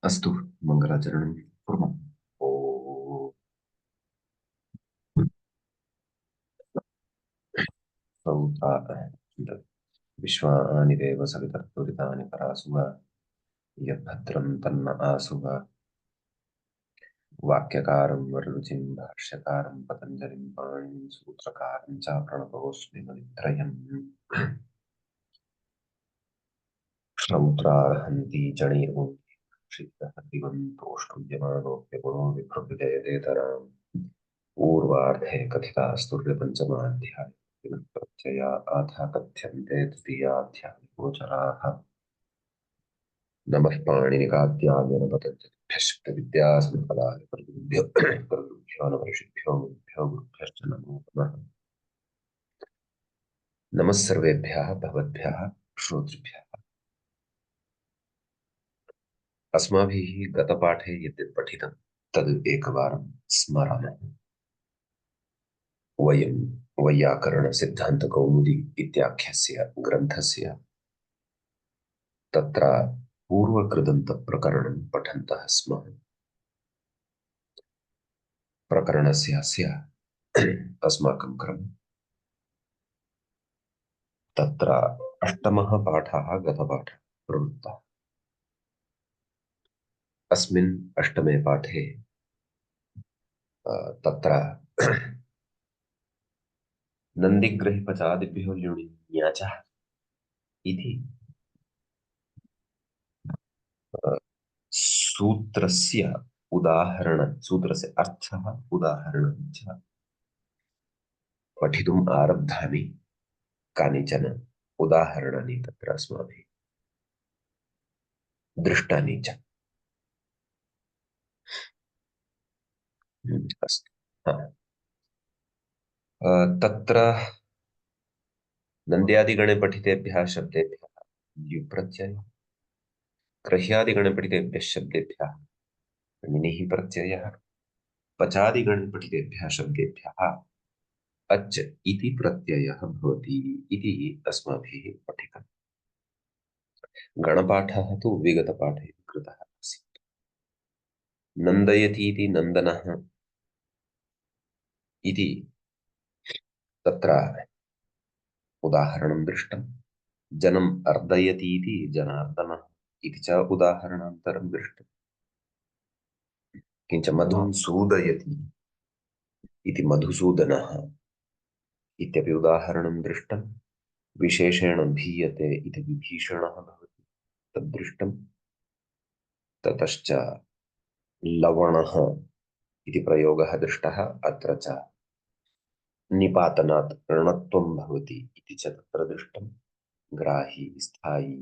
अस्तु मङ्गलाचरणं कुर्मः। ॐ सौता विश्वानि देव सवितर्तुरितानि परासुव यद्भद्रं तन्न आसुव वाक्यकारं वररुचिं भाष्यकारं पतञ्जलिं पाणिनिं सूत्रकारं च प्रणतोऽस्मि मुनित्रयम् श्रौत्रार्हन्ति जनिर्मुक्ति क्षिप्रः दिवन्तोष्टुभ्यमानोऽप्यगुणो विप्रभृजयतेतराम् पूर्वार्धे कथितास्तुर्यपञ्चमाध्याये प्रत्यया आथा कथ्यन्ते तृतीयाध्याये गोचराः नमः पाणिनिकाद्याय नमः शब्दविद्यासम्पदाय प्रभुभ्यो नमः मुनिभ्यो गुरुभ्यश्च नमो नमः। नमः सर्वेभ्यः भवद्भ्यः श्रोतृभ्यः। अस्माभिः गतपाठे यद्यत् पठितं तद् एकवारं स्मरामः। वयं वैयाकरणसिद्धान्तकौमुदी इत्याख्यस्य ग्रन्थस्य तत्र पूर्वकृदन्तप्रकरणं पठन्तः स्मः। प्रकरणस्य अस्माकं क्रमः तत्र अष्टमः पाठः गतपाठः प्रवृत्तः। अस्मिन् अष्टमे पाठे तत्र नन्दिग्रहिपचादिभ्यो ल्युणिन्याचः इति सूत्रस्य सूत्रस्य अर्थः उदाहरणं च पठितुम् आरब्धानि। कानिचन उदाहरणानि तत्र अस्माभिः दृष्टानि च। अस्तु। तत्र नन्द्यादिगणे पठितेभ्यः शब्देभ्यः ल्युप्रत्ययः, ग्रह्यादिगणे पठितेभ्यः शब्देभ्यः णिनिः प्रत्ययः, पचादिगणे पठितेभ्यः शब्देभ्यः अच् इति प्रत्ययः भवति इति अस्माभिः पठितम्। गणपाठः तु विगतपाठे कृतः आसीत्। नन्दयति इति नन्दनः इति तत्र उदाहरणं दृष्टम्। जनम् अर्दयति इति जनार्दनः इति च उदाहरणान्तरं दृष्टम्। किञ्च मधुं सूदयति इति मधुसूदनः इत्यपि उदाहरणं दृष्टम्। विशेषेण भीयते इति विभीषणः भवति तद्दृष्टम्। ततश्च लवणः इति प्रयोगः दृष्टः। अत्र च निपातनात् ऋणत्वं भवति इति च तत्र दृष्टम्। ग्राही स्थायी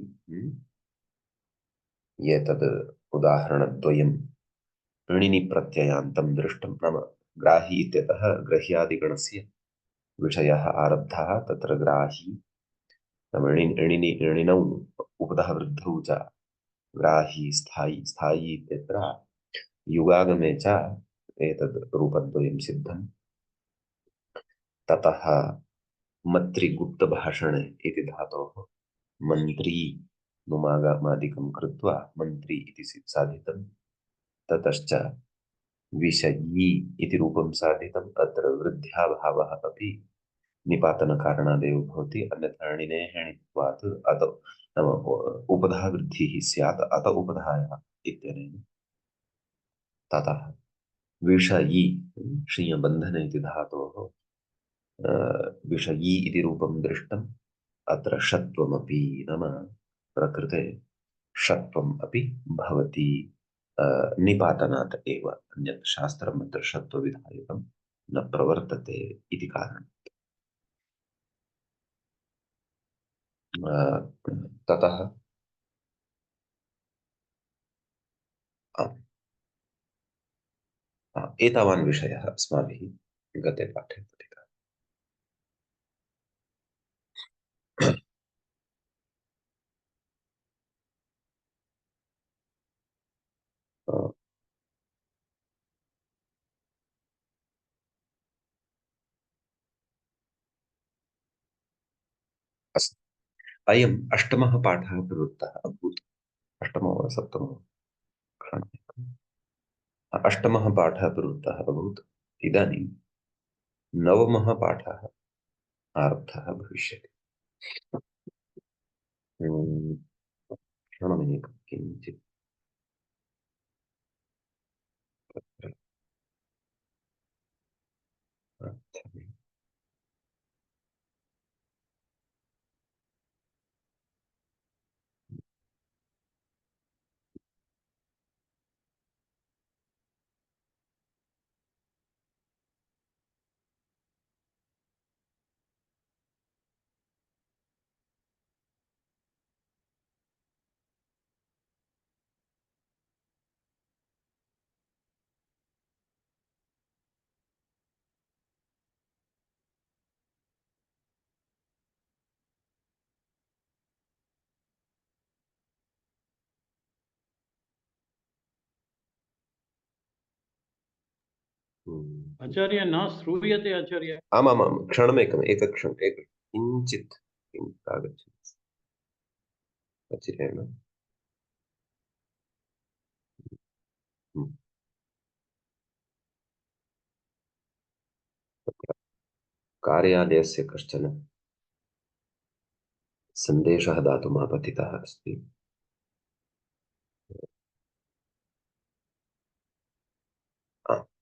एतद् उदाहरणद्वयं ऋणिनि प्रत्ययान्तं दृष्टं। नाम ग्राही इत्यतः ग्रह्यादिगणस्य विषयः आरब्धः। तत्र ग्राही नाम ऋणिनौ उपधः वृद्धौ च ग्राही स्थायी इत्यत्र युगागमे च एतद् रूपद्वयं सिद्धम्। ततः मत्रिगुप्तभाषणे इति धातोः मन्त्री नुमागमादिकं कृत्वा मन्त्री इति साधितं। ततश्च विषयी इति रूपं साधितम्। अत्र वृद्ध्याभावः अपि निपातनकारणादेव भवति। अन्यथा णिने णित्वात् अत नाम उपधा वृद्धिः स्यात् अत उपधायाः इत्यनेन। ततः विषयी क्षीयबन्धन इति धातोः विषयी इति रूपं दृष्टम्। अत्र षत्वमपि नाम प्रकृते षत्वम् अपि भवति निपातनात् एव। अन्यत् शास्त्रम् अत्र षत्वविधायकं न प्रवर्तते इति कारणात्। ततः एतावान् विषयः अस्माभिः गते पाठे पठितः। अस्तु। अयम् अष्टमः पाठः प्रवृत्तः अभूत्। अष्टमो वा सप्तमो? अष्टमः पाठः प्रवृत्तः अभूत्। इदानीं नवमः पाठः आरब्धः भविष्यति। हम्म, क्षणमेकं किञ्चित् प्रार्थये। आचार्य न श्रूयते आचार्य। आमामां क्षणमेकम् एकक्षणम् एक किञ्चित् किञ्चित् आगच्छति अचिरेण। हम्म, कार्यालयस्य कश्चन सन्देशः दातुम् आपतितः अस्ति।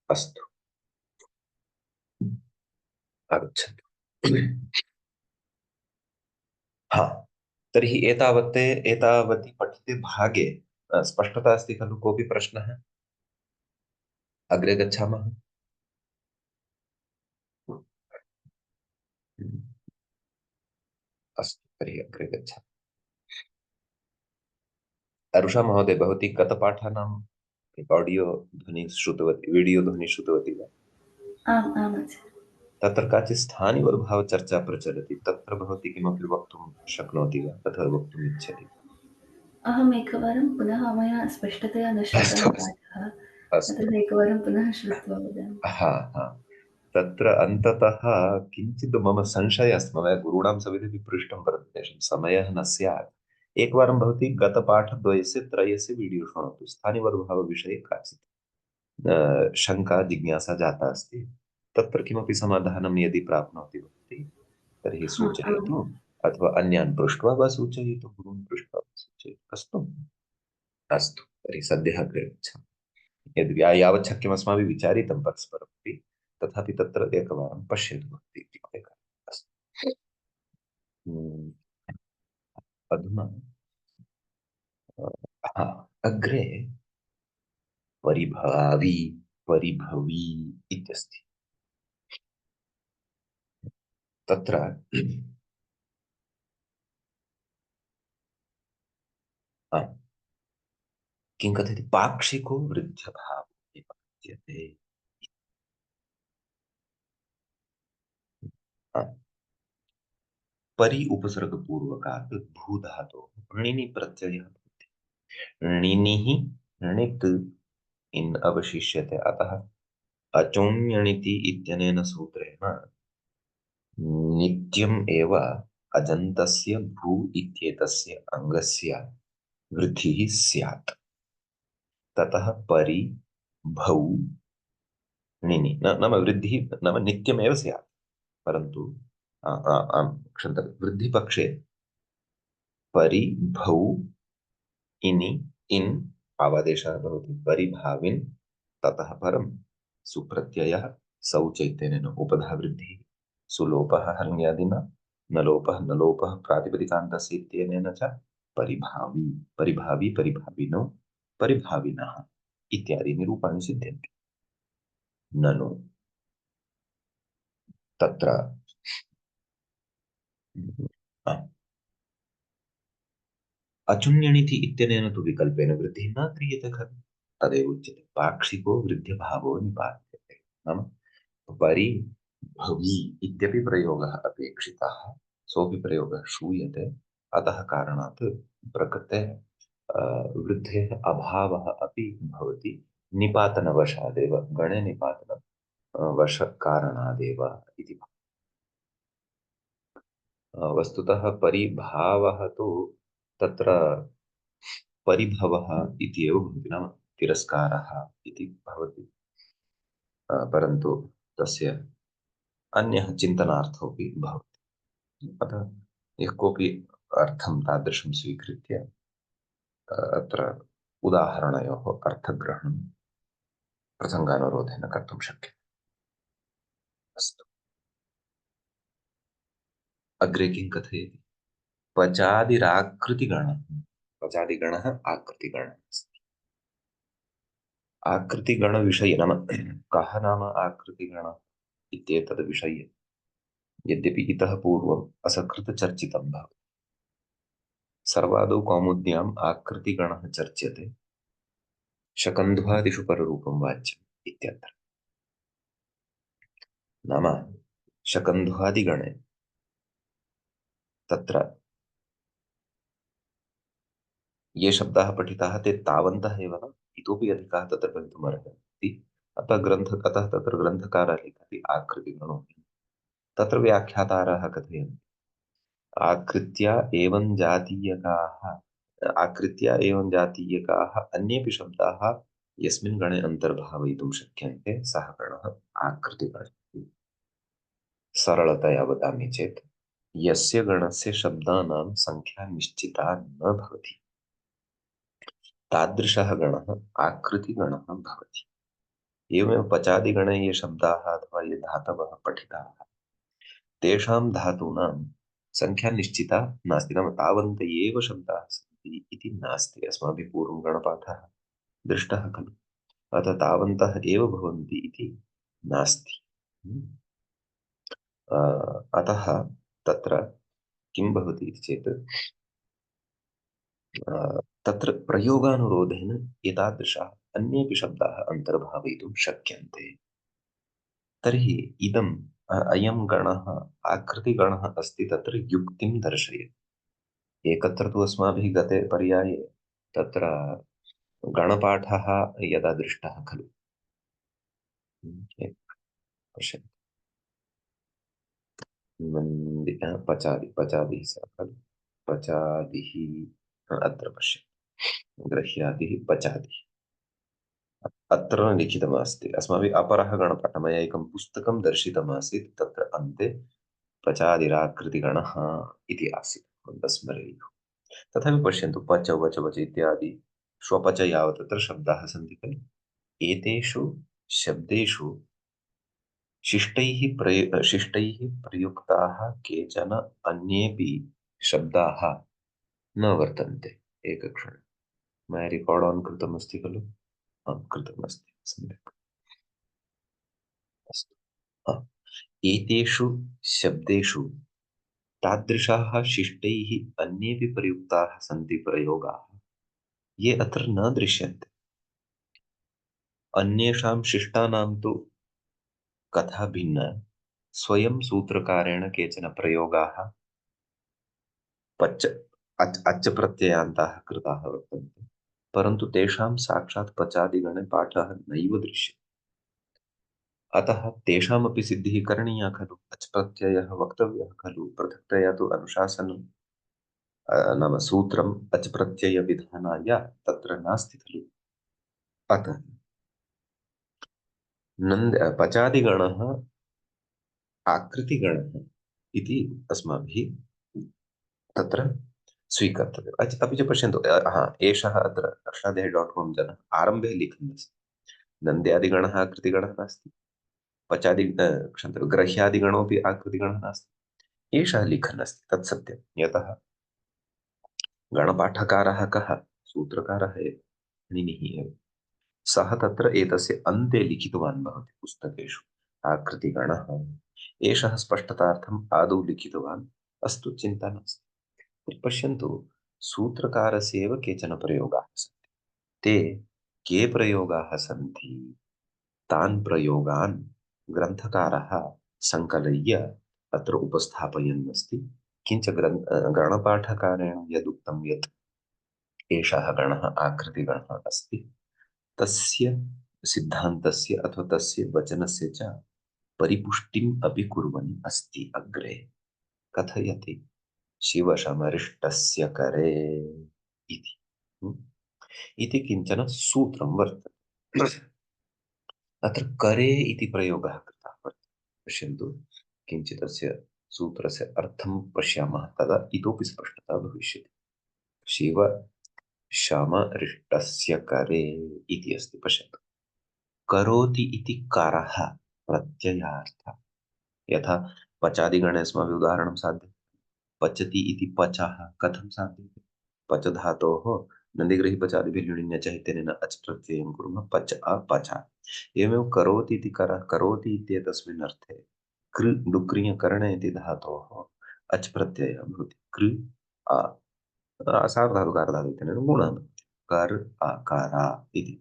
अस्तु, आगच्छतु। हा, तर्हि एतावति पठिते भागे स्पष्टता अस्ति खलु? कोऽपि प्रश्नः? अग्रे गच्छामः। अस्तु, तर्हि अग्रे गच्छामः। अरुषा महोदय, भवती गतपाठानां ऑडियो ध्वनि श्रुतवती, वीडियो ध्वनि श्रुतवती वा? आम् आम् आचार्य। तत्र काचित् स्थानिवद्भावचर्चा प्रचलति, तत्र भवती किमपि वक्तुं शक्नोति वा अथवा वक्तुम् इच्छति? अहम् एकवारं पुनः मया स्पष्टतया न श्रुतः अस्तु पाठः, अस्तु। अतः एकवारं पुनः श्रुत्वा वदामि। हा हा, तत्र अन्ततः किञ्चित् मम संशयः अस्ति। मम गुरूणां सविधे पृष्टं परन्तु तेषां समयः न स्यात्। एकवारं भवती गतपाठद्वयस्य त्रयस्य वीडियो शृणोतु। स्थानिवद्भावविषये काचित् शङ्का जिज्ञासा जाता अस्ति। तत्र किमपि समाधानं यदि प्राप्नोति भवती तर्हि हा आम्। सूचयतु, अथवा अन्यान् पृष्ट्वा वा सूचयतु, गुरून् पृष्ट्वा वा सूचयतु। अस्तु अस्तु, तर्हि सद्यः अग्रे गच्छामः। यद् यावत् शक्यम् अस्माभिः विचारितं परस्परमपि, तथापि तत्र एकवारं पश्यतु भवती इति एकम्। अस्तु। हम्म, अधुना हा, अग्रे परिभावी परिभवी इत्यस्ति। तत्र किं कथयति? पाक्षिको वृद्ध्यभावो निपद्यते। परि उपसर्गपूर्वकात् भूधातोः णिनि प्रत्ययः भवति। णिनिः णित् इन् अवशिष्यते, अतः अचोण्यणिति इत्यनेन सूत्रेण नित्यम् एव अजन्तस्य भू इत्येतस्य अङ्गस्य वृद्धिः स्यात्। ततः परि भौ णिनि नाम वृद्धिः नाम नित्यमेव स्यात्, परन्तु क्षन्तव्यं, वृद्धिपक्षे परि भौ इनि इन् आवादेशः भवति। परिभाविन् ततः परं सुप्रत्ययः सौ चैत्यनेन उपधा वृद्धिः। सुलोपः हन्यादिना, नलोपः नलोपः प्रातिपदिकान्तस्य इत्यनेन च परिभावी परिभावी परिभाविनो परिभाविनः इत्यादि निरूपाणि सिद्ध्यन्ते। ननु तत्र अचुण्यणिति इत्यनेन तु विकल्पेन वृद्धिः न क्रियते खलु। तदेव उच्यते पाक्षिको वृद्ध्यभावो निपात्यते। नाम परि भवी इत्यपि प्रयोगः अपेक्षितः, सोऽपि प्रयोगः श्रूयते। अतः कारणात् प्रकृते वृद्धेः अभावः अपि भवति निपातनवशादेव, गणे निपातन वशकारणादेव इति। वस्तुतः परिभावः तु तत्र परिभवः इति एव भवति। नाम तिरस्कारः इति भवति। परन्तु तस्य अन्यः चिन्तनार्थोऽपि भवति। अतः यः कोऽपि अर्थं तादृशं स्वीकृत्य अत्र उदाहरणयोः अर्थग्रहणं प्रसङ्गानुरोधेन कर्तुं शक्यते। अस्तु, अग्रे किं कथयति? पचादिराकृतिगणः। पचादिगणः आकृतिगणः अस्ति। आकृतिगणविषये नाम कः नाम आकृतिगणः इत्येतद्विषये यद्यपि इतः पूर्वम् असकृतचर्चितं भवति, सर्वादौ कौमुद्याम् आकृतिगणः चर्च्यते, शकन्ध्वादिषु पररूपं वाच्यम् इत्यत्र। नाम शकन्ध्वादिगणे तत्र ये शब्दाः पठिताः ते तावन्तः एव न, इतोपि अधिकाः तत्र भवितुमर्हन्ति। अतः तत्र ग्रन्थकारः लिखति आकृतिगणो। तत्र व्याख्यातारः कथयन्ति आकृत्या एवं जातीयकाः अन्येऽपि शब्दाः यस्मिन् गणे अन्तर्भावयितुं शक्यन्ते सः गणः आकृतिगणः। सरलतया वदामि चेत् यस्य गणस्य शब्दानां संख्या निश्चिता न भवति तादृशः गणः आकृतिगणः भवति। एवमेव पचादिगणे ये शब्दाः अथवा ये धातवः पठिताः तेषां धातूनां संख्या निश्चिता नास्ति, नाम तावन्त एव शब्दाः सन्ति इति नास्ति। अस्माभिः पूर्वं गणपाठः दृष्टः खलु, अतः तावन्तः एव भवन्ति इति नास्ति। अतः तत्र किं भवति इति चेत् तत्र प्रयोगानुरोधेन एतादृशाः अन्येऽपि शब्दाः अन्तर्भावयितुं शक्यन्ते। तर्हि इदम् अयं गणः आकृतिगणः अस्ति, तत्र युक्तिं दर्शयति। एकत्र तु अस्माभिः गते पर्याये तत्र गणपाठः यदा दृष्टः खलु, पश्यन्तु, पचादिः सः खलु, पचादिः अत्र पश्यन्तु, गृह्यादिः पचादिः अत्र न लिखितमस्ति। अस्माभिः अपरः गणपाठः, मया एकं पुस्तकं दर्शितमासीत्, तत्र अन्ते पचादिराकृतिगणः इति आसीत्, स्मरेयुः। तथापि पश्यन्तु, पच वच वच इत्यादि श्वपच यावत् तत्र शब्दाः सन्ति खलु, एतेषु शब्देषु शिष्टैः प्रयुक्ताः केचन अन्येऽपि शब्दाः न वर्तन्ते। एकक्षणं, मया रिकार्ड् आन् कृतमस्ति खलु? कृतमस्ति, सम्यक्। अस्तु, एतेषु शब्देषु तादृशाः शिष्टैः अन्येऽपि प्रयुक्ताः सन्ति प्रयोगाः, ये अत्र न दृश्यन्ते। अन्येषां शिष्टानां तु कथा भिन्ना, स्वयं सूत्रकारेण केचन प्रयोगाः अच् प्रत्ययान्ताः कृताः वर्तन्ते, परन्तु तेषां साक्षात् पचादिगणे पाठः नैव दृश्यते। अतः तेषामपि सिद्धिः करणीया खलु, अच् प्रत्ययः वक्तव्यः खलु। पृथक्तया तु अनुशासनं नाम सूत्रम् अच् प्रत्ययविधानाय तत्र नास्ति खलु। अतः पचादिगणः आकृतिगणः इति अस्माभिः तत्र स्वीकर्तव्यम्। अपि च पश्यन्तु, एषः अत्र अष्टाध्यायी.com जनः आरम्भे लिखन् अस्ति, नन्द्यादिगणः आकृतिगणः नास्ति, क्षन्तव्यं, ग्रह्यादिगणोऽपि आकृतिगणः नास्ति। एषः लिखन् अस्ति, तत् सत्यं। यतः गणपाठकारः कः? सूत्रकारः एव, णिनिः एव। सः तत्र एतस्य अन्ते लिखितवान् भवति पुस्तकेषु आकृतिगणः। एषः स्पष्टतार्थम् आदौ लिखितवान्। अस्तु, चिन्ता नास्ति। पश्यन्तु, सूत्रकारस्यैव केचन प्रयोगाः सन्ति। ते के प्रयोगाः सन्ति? तान् प्रयोगान् ग्रन्थकारः सङ्कलय्य अत्र उपस्थापयन् अस्ति। किञ्च गणपाठकारेण यदुक्तं यत् एषः गणः आकृतिगणः अस्ति, तस्य सिद्धान्तस्य अथवा तस्य वचनस्य च परिपुष्टिम् अपि कुर्वन् अस्ति। अग्रे कथयति शिवशमरिष्टस्य करे इति। इति किञ्चन सूत्रं वर्तते। अत्र करे इति प्रयोगः कृतः वर्तते। पश्यन्तु, किञ्चित् अस्य सूत्रस्य अर्थं पश्यामः, तदा इतोपि स्पष्टता भविष्यति। शिव शम रिष्टस्य करे इति अस्ति। पश्यन्तु, करोति इति करः प्रत्ययार्थः। यथा पचादिगणे अस्माभिः उदाहरणं साध्यते। पचति इति पचः कथं साध्यते? पच धातोः नन्दीग्रही पचादिभिः ल्युणिन्यच इत्यनेन अच् प्रत्ययं कुर्मः, पच अपच। एवमेव करोति इति करः, करोति इत्येतस्मिन् अर्थे कृ डुक्रियकरणे इति धातोः अच् प्रत्ययः भवति। कृ अ सार्वधातुकारधातु इत्यनेन गुणः भवति। कर् अकार इति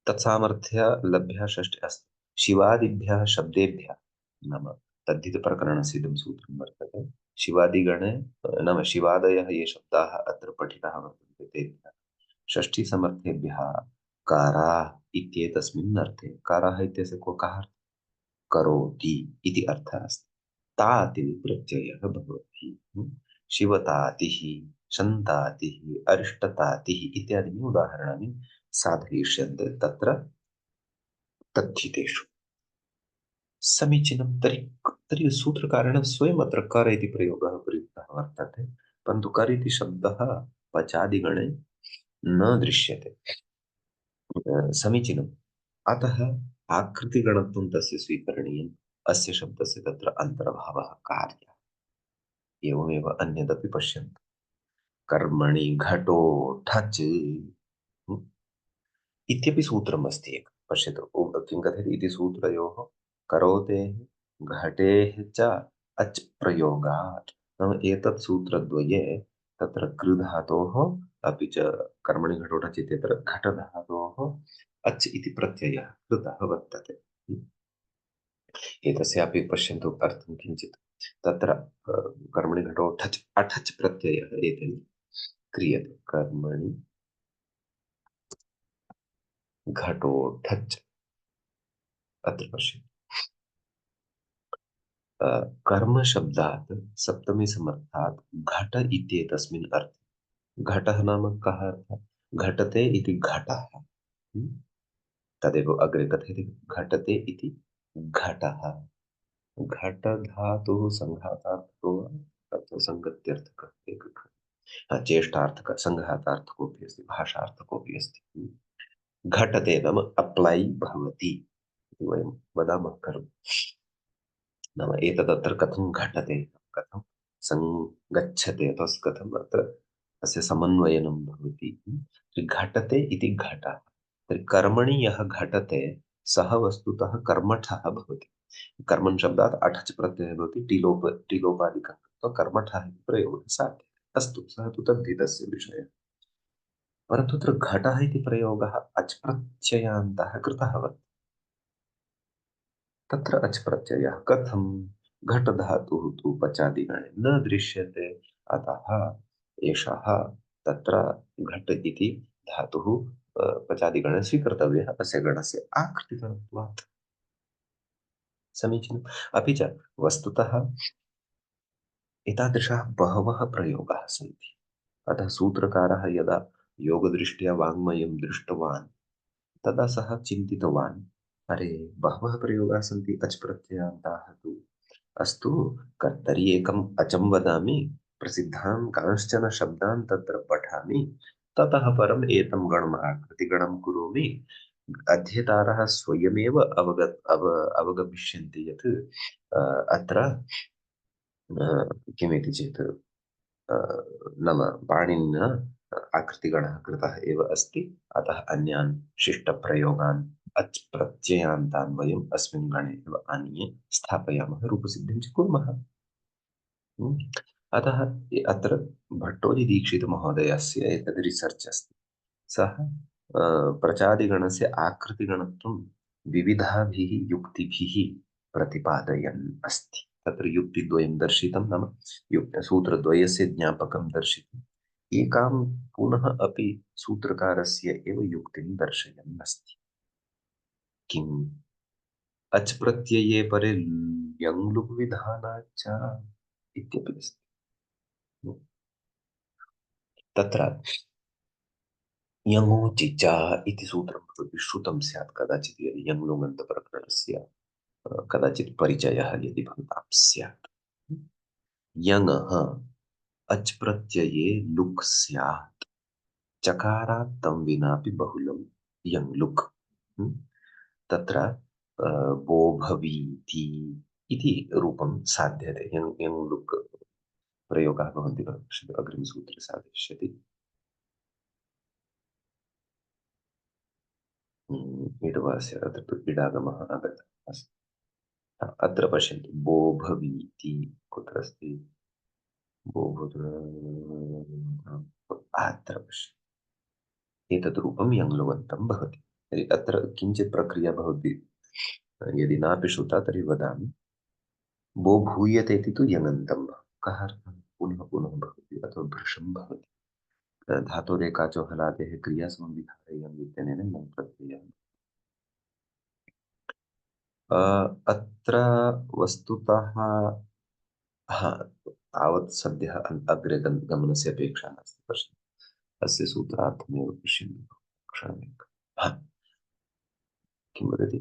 तत्सामर्थ्य लभ्यः षष्ठे अस्ति। शिवादिभ्यः शब्देभ्यः नाम तद्धितप्रकरणस्य इदं सूत्रं वर्तते। शिवादिगणे नाम शिवादयः ये शब्दाः अत्र पठिताः वर्तन्ते तेभ्यः षष्ठीसमर्थेभ्यः काराः इत्येतस्मिन् अर्थे। काराः इत्यस्य कः अर्थः? करोति इति अर्थः अस्ति। ताति प्रत्ययः भवति। शिवतातिः, शन्तातिः, अरिष्टतातिः इत्यादीनि उदाहरणानि साधयिष्यन्ते तत्र तद्धितेषु। समीचीनं। तर्हि सूत्रकारेण स्वयम् अत्र कर इति प्रयोगः प्रयुक्तः वर्तते, परन्तु कर इति शब्दः पचादिगणे न दृश्यते। समीचीनम्। अतः आकृतिगणत्वं तस्य स्वीकरणीयम्। अस्य शब्दस्य तत्र अन्तर्भावः कार्यः। एवमेव अन्यदपि पश्यन्तु। कर्मणि घटो ठच् इत्यपि सूत्रम् अस्ति एकं। पश्यतु, किं कथयति इति सूत्रयोः करोतेः घटेः च अच् प्रयोगात्। नाम एतत् सूत्रद्वये तत्र कृ धातोः अपि च कर्मणि घटो ठच् इत्यत्र घट धातोः अच् इति प्रत्ययः कृतः वर्तते। एतस्यापि पश्यन्तु अर्थं किञ्चित्। तत्र कर्मणि घटो ठच् अठच् प्रत्ययः एतेन क्रियते। कर्मणि घटो ठच्। अत्र पश्यन्तु, कर्म शब्दात् सप्तमी समर्थात् घट इत्येतस्मिन् अर्थे। घटः नाम कः अर्थः? घटते इति घटः। तदेव अग्रे कथयति, घटते इति घटः। घट धातुः संघातार्थको वा अथवा संगत्यर्थकः एकः। चेष्टार्थक संघातार्थकोऽपि अस्ति, भाषार्थकोऽपि अस्ति। घटते नाम अप्लै भवति इति वयं वदामः खलु। नाम एतदत्र कथं घटते, कथं सङ्गच्छते अथवा कथम् अत्र अस्य समन्वयनं भवति। घटते इति घटः। तर्हि कर्मणि यः घटते सः वस्तुतः कर्मठः भवति। कर्मन् शब्दात् अठच् प्रत्ययः भवति, टिलोपादिकः कृत्वा कर्मठः इति प्रयोगः साध्यते। अस्तु, सः तु तद्धितस्य विषयः। परन्तु अत्र घटः इति प्रयोगः अच् प्रत्ययान्तः कृतः वर्तते। तत्र अच् प्रत्ययः कथं? घट धातुः तु पचादिगणे न दृश्यते, अतः एषः तत्र घट इति धातुः पचादिगणे स्वीकर्तव्यः अस्य गणस्य आकृतिगणत्वात्। समीचीनम्। अपि च वस्तुतः एतादृशाः बहवः प्रयोगाः सन्ति। अतः सूत्रकारः यदा योगदृष्ट्या वाङ्मयं दृष्टवान् तदा सः चिन्तितवान्, अरे बहवः प्रयोगाः सन्ति अच् प्रत्ययान्ताः तु। अस्तु, कर्तरि एकम् अचं वदामि, प्रसिद्धान् कांश्चन शब्दान् तत्र पठामि, ततः परम् एतं गणम् आकृतिगणं करोमि। अध्येतारः स्वयमेव अवगमिष्यन्ति यत् अत्र किमिति चेत् नाम पाणिनिना आकृतिगणः कृतः एव अस्ति, अतः अन्यान् शिष्टप्रयोगान् अच् प्रत्ययान्तान् वयम् अस्मिन् गणे एव आनीय स्थापयामः, रूपसिद्धिं च कुर्मः। अतः अत्र भट्टोजीदीक्षितमहोदयस्य एतद् रिसर्च् अस्ति। सः प्रचादिगणस्य आकृतिगणत्वं विविधाभिः युक्तिभिः प्रतिपादयन् अस्ति। तत्र युक्तिद्वयं दर्शितं, नाम सूत्रद्वयस्य ज्ञापकं दर्शितम्। एकां पुनः अपि सूत्रकारस्य एव युक्तिं दर्शयन् अस्ति। किम्? अच् प्रत्यये परे ल्यङ् लुग् विधानाच्च इत्यपि अस्ति। तत्र यङोचिचा इति सूत्रं भवति श्रुतं स्यात् कदाचित् यदि यङ्लुङन्तप्रकरणस्य कदाचित् परिचयः यदि भवतां स्यात्। यङः अच् प्रत्यये लुक् स्यात् चकारात् तं विनापि बहुलं यङ् लुक्। तत्र वो भवीति इति रूपं साध्यते। यङ् लुक् प्रयोगाः भवन्ति अग्रिमसूत्रे साधिष्यति। इडवास्य अत्र तु इडागमः आगतः अस्ति। अत्र पश्यन्तु वो भवीति कुत्र अस्ति वो अत्र पश्यन्तु एतत् रूपं यङ्लुवन्तं भवति। तर्हि अत्र किञ्चित् प्रक्रिया भवति, यदि नापि श्रुता तर्हि वदामि। वो भूयते इति तु यङन्तं कः अर्थः पुनः पुनः भवति अथवा भृशं भवति। धातोरेकाचो हलादेः क्रियासमविधायं इत्यनेन यङ् प्रत्ययः। अत्र वस्तुतः तावत् सद्यः अग्रे गमनस्य अपेक्षा नास्ति। पश्यन्तु अस्य सूत्रार्थमेव पश्यन्तु क्षणमेकं। किं वदति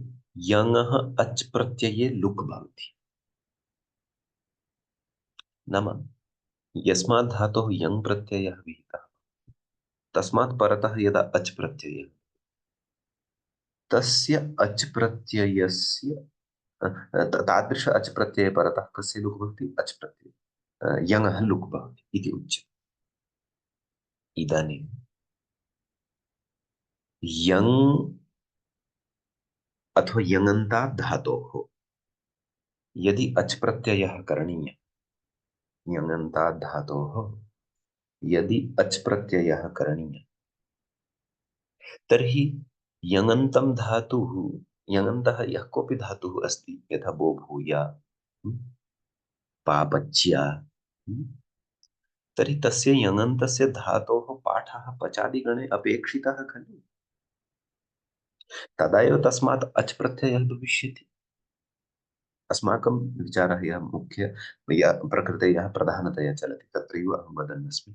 यङः अच् प्रत्यये लुक् भवति, नाम यस्मात् धातोः यङ् प्रत्ययः विहितः तस्मात् परतः यदा अच् प्रत्ययः तस्य अच् प्रत्ययस्य तादृश अच् प्रत्यये परतः कस्य लुक् भवति अच् प्रत्यये यङः लुक् भवति इति उच्यते। इदानीं यङ् अथवा यङन्तात् धातोः यदि अच् प्रत्ययः करणीयः, यङन्तात् धातोः यदि अच् प्रत्ययः करणीयः तर्हि यङन्तं धातुः यङन्तः यः कोऽपि धातुः अस्ति यथा वो भूया पापच्या तर्हि तस्य यङन्तस्य धातोः पाठः पचादिगणे अपेक्षितः खलु। तदा एव तस्मात् अच् प्रत्ययः भविष्यति। अस्माकं विचारः यः मुख्य प्रकृते यः प्रधानतया चलति तत्रैव अहं वदन् अस्मि।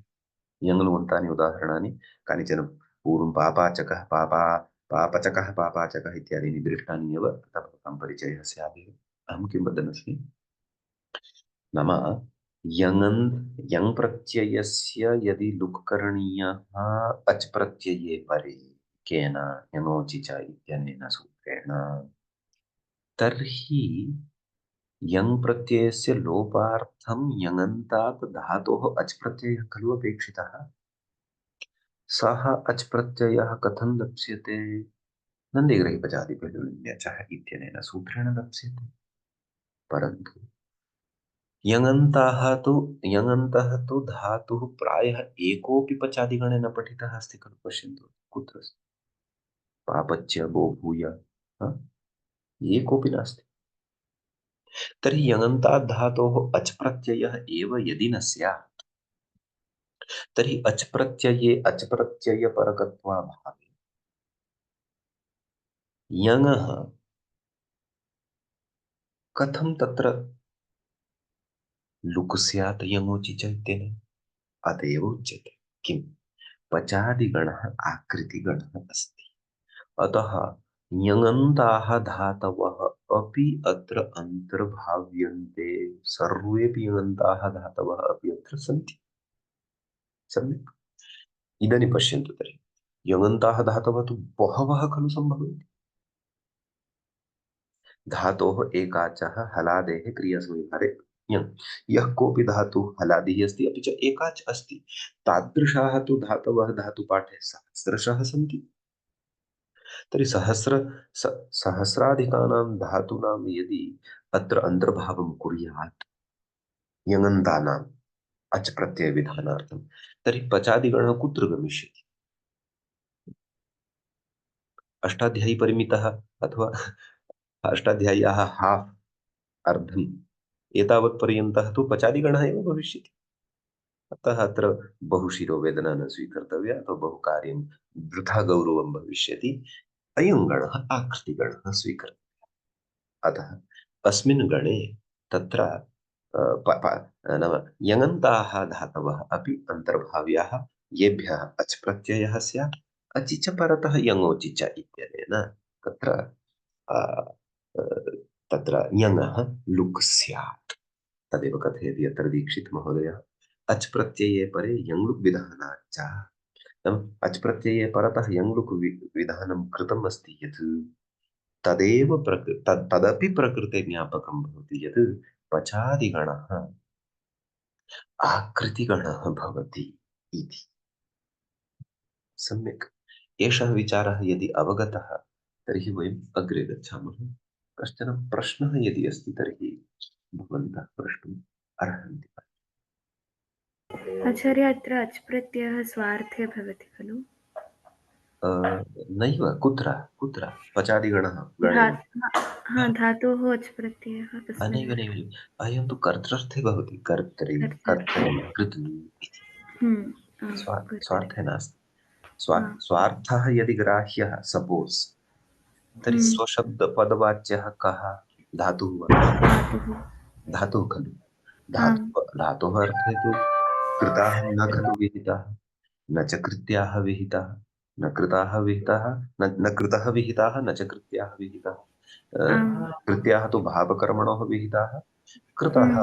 यङ्लुवन्तानि उदाहरणानि कानिचन पूर्वं पापाचकः पापचकः पापाचकः इत्यादीनि दृष्टानि एव तथा भवतां परिचयः स्यादेव। अहं किं वदन् अस्मि नाम यङ् प्रत्ययस्य यदि लुक् करणीयः अच् प्रत्यये परे केन यङोचिच इत्यनेन सूत्रेण तर्हि यङ् प्रत्ययस्य लोपार्थं यङन्तात् धातोः अच् प्रत्ययः खलु अपेक्षितः। सः अच् प्रत्ययः कथं लप्स्यते नन्दीग्रहीपचादिपदुल्यचः इत्यनेन सूत्रेण लप्स्यते। परन्तु यङन्तः तु धातुः प्रायः एकोऽपि पचादिगणे न पठितः अस्ति खलु। पश्यन्तु कुत्र अस्ति पापच्य वो भूय एकोऽपि नास्ति। तर्हि यङन्तात् धातोः अच् प्रत्ययः एव यदि न स्यात् तर्हि अच् प्रत्यये अच् प्रत्ययपरकत्वाभावे यङः कथं तत्र लुक् स्यात् यङोचिच इत्यनेन। अतएव उच्यते किं पचादिगणः आकृतिगणः अस्ति। अतः यङन्ताः धातवः अपि अत्र अन्तर्भाव्यन्ते। सर्वेपि यङन्ताः धातवः अपि अत्र सन्ति। सम्यक्। इदानीं पश्यन्तु तर्हि यङन्ताः धातवः तु बहवः खलु सम्भवन्ति। धातोः एकाचः हलादेः क्रियासमविहारे यङ् यः कोऽपि धातुः हलादिः अस्ति अपि च एकाच् अस्ति तादृशाः तु धातवः धातुपाठे सहस्रशः सन्ति। तर्हि सहस्राधिकानां धातूनां यदि अत्र अन्तर्भावं कुर्यात् यङन्तानाम् अच् प्रत्ययविधानार्थं तर्हि पचादिगणः कुत्र गमिष्यति। अष्टाध्यायी परिमितः अथवा अष्टाध्याय्याः हाफ् अर्धम् एतावत्पर्यन्तः तु पचादिगणः एव भविष्यति। अतः अत्र बहु शिरोवेदना न स्वीकर्तव्या अथवा बहु कार्यं वृथा गौरवं भविष्यति। अयं गणः आकृतिगणः स्वीकर्तव्यः। अतः अस्मिन् गणे तत्र नाम यङन्ताः धातवः अपि अन्तर्भाव्याः येभ्यः अच् प्रत्ययः स्यात् अचि च परतः यङोचि च इत्यनेन तत्र अ, अ, तत्र यङः लुक् स्यात् तदेव कथयति अत्र दीक्षितमहोदयः। अच् प्रत्यये परे यङ् लुक् विधानात् च नाम अच् प्रत्यये परतः यङ् लुक् विधानं कृतम् अस्ति यत् तदेव तदपि प्रकृते ज्ञापकं भवति यत् पचादिगणः आकृतिगणः भवति इति। सम्यक्। एषः विचारः यदि अवगतः तर्हि वयम् अग्रे गच्छामः। कश्चन प्रश्नः यदि अस्ति तर्हि भवन्तः प्रष्टुम् अर्हन्ति। आचार्य अत्र अच् प्रत्ययः स्वार्थे भवति खलु? नैव कुत्र कुत्र पचादिगणः गणे धातोः अच् प्रत्ययः तस्मिन् नैव नैव नैव। अयं तु कर्तृर्थे भवति कर्तरि कर्तरि। कर्तरि कृतु इति कर्तरि। स्वार्थे नास्ति। हा, स्वार्थः यदि ग्राह्यः सपोस् तर्हि स्वशब्दपदवाच्यः कः धातुः वा धातुः। धातुः खलु आम्। धातोः अर्थे तु कृताः न खलु विहिताः न च कृत्याः विहिताः न कृताः विहिताः न कृतः विहिताः न च कृत्याः विहिताः आम्। कृत्याः तु भावकर्मणोः विहिताः कृतः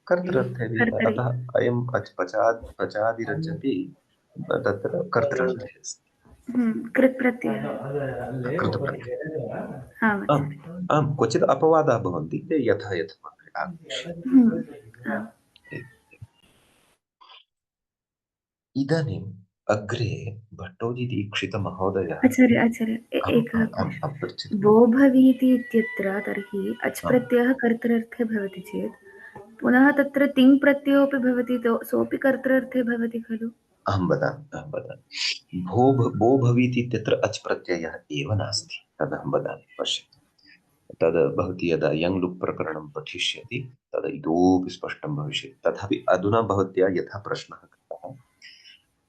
कर्तृर्थे विहितः कर्तरि। अतः अयम् अच् पचादिरचपि तत्र कर्तृर्थे अस्ति कृत् प्रत्ययः। कृतप्रत्ययः। आम् आम् आचार्य। आम् क्वचित् अपवादाः भवन्ति ते यथा यथा आगमिष्यन्ति। आम्। इदानीम् अग्रे भट्टोजीदीक्षितमहोदयः आचार्य एकः पृच्छतु प्रश्नः। वो भवीति इत्यत्र तर्हि अच् प्रत्ययः कर्तृर्थे भवति चेत् पुनः तत्र तिङ् प्रत्ययोऽपि भवति सोऽपि कर्तृर्थे भवति खलु? अहं वदामि भो भवीति इत्यत्र अच् प्रत्ययः एव नास्ति तदहं वदामि पश्यतु तद् भवती यदा यङ् लुक् प्रकरणं पठिष्यति तदा इतोपि स्पष्टं भविष्यति तथापि अधुना भवत्या यथा प्रश्नः कृतः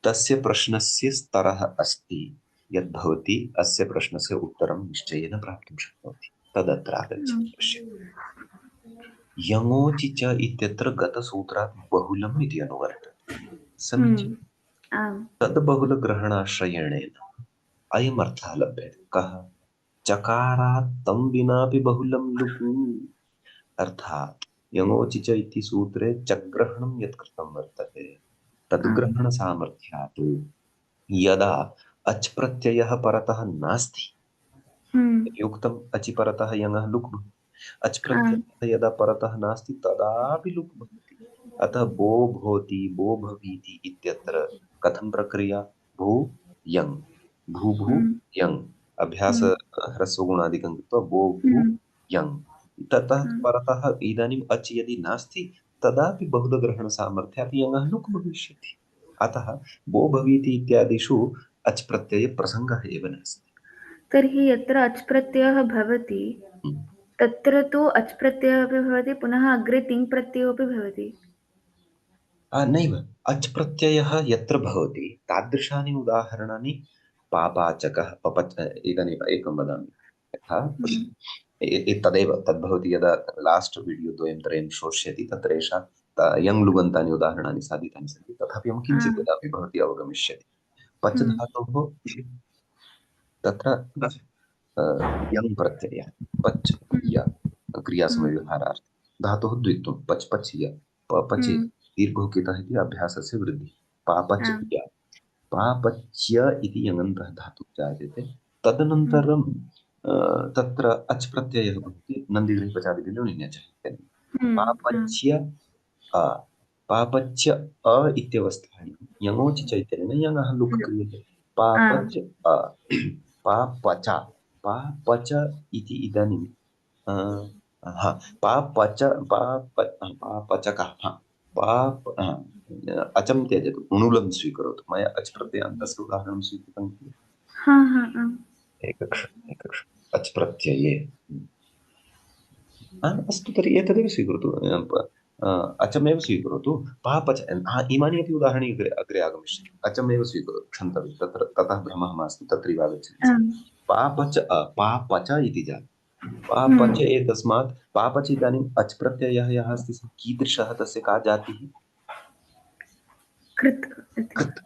तस्य प्रश्नस्य स्तरः अस्ति यद् भवती अस्य प्रश्नस्य उत्तरं निश्चयेन प्राप्तुं शक्नोति तदत्र आगच्छति पश्यतु यङोचि च इत्यत्र गतसूत्रात् बहुलम् इति अनुवर्तते समीचीनं आम्। तद्बहुलग्रहणाश्रयणेन अयमर्थः लभ्यते कः चकारात् तं विनापि बहुलं लुकु अर्थात् यङोचि च इति सूत्रे चग्रहणं यत् कृतं वर्तते तद्ग्रहणसामर्थ्यात् यदा अच् प्रत्ययः परतः नास्ति युक्तम् अचि परतः यङः लुक् भवति अच् प्रत्ययः यदा परतः नास्ति तदापि लुक् भवति अतः बो भवति बो भवीति इत्यत्र कथं प्रक्रिया भू यङ् भू भू यङ् अभ्यास ह्रस्वगुणादिकं कृत्वा बो भू यङ् ततः परतः इदानीम् अच् यदि नास्ति तदापि बहुलग्रहणसामर्थ्यात् यङः लुक् भविष्यति अतः बो भवीति इत्यादिषु अच् प्रत्ययप्रसङ्गः एव नास्ति तर्हि यत्र अच् प्रत्ययः भवति तत्र तु अच् प्रत्ययः अपि भवति पुनः अग्रे तिङ् प्रत्ययोऽपि भवति। नैव अच् प्रत्ययः यत्र भवति तादृशानि उदाहरणानि पापाचकः पपच इदानीम् एकं वदामि यथा तदेव तद्भवति यदा लास्ट् वीडियो द्वयं त्रयं श्रोष्यति तत्र एषा यङ् लुबन्तानि उदाहरणानि साधितानि सन्ति तथापि अहं किञ्चित् वदामि भवती अवगमिष्यति पच धातोः तत्र यङ् प्रत्ययः पच् य क्रियासमव्यवहारार्थे धातोः द्वित्वं पच् पच् य पचि दीर्घोकितः इति अभ्यासस्य वृद्धिः पापच य पापच्य इति यङन्तः धातुः जायते तदनन्तरं तत्र अच् प्रत्ययः भवति नन्दिगृहे पचादिभिः नुनिन्यच इत्यादि पापच्य अ पापच्य अ इत्यवस्थायां यङोचि च इत्यनेन यङः लुक् क्रियते पापच अ पापच पापच इति इदानीं हा पापच पापचकः हा पाप अचं त्यजतु उणुलं स्वीकरोतु मया अच् प्रत्ययान्तस्य उदाहरणं स्वीकृतं खलु एकक्षणम् अच् प्रत्यये अस्तु तर्हि एतदेव स्वीकरोतु अचमेव स्वीकरोतु पापच इमानि अपि उदाहरणानि अग्रे आगमिष्यन्ति अचमेव स्वीकरोतु क्षन्तव्यं तत्र ततः भ्रमः मास्तु तत्रैव आगच्छति पापच पापच इति जातं पापच एतस्मात् पापच इदानीम् अच् प्रत्ययः यः अस्ति सः कीदृशः तस्य का जातिः कृत् कृत्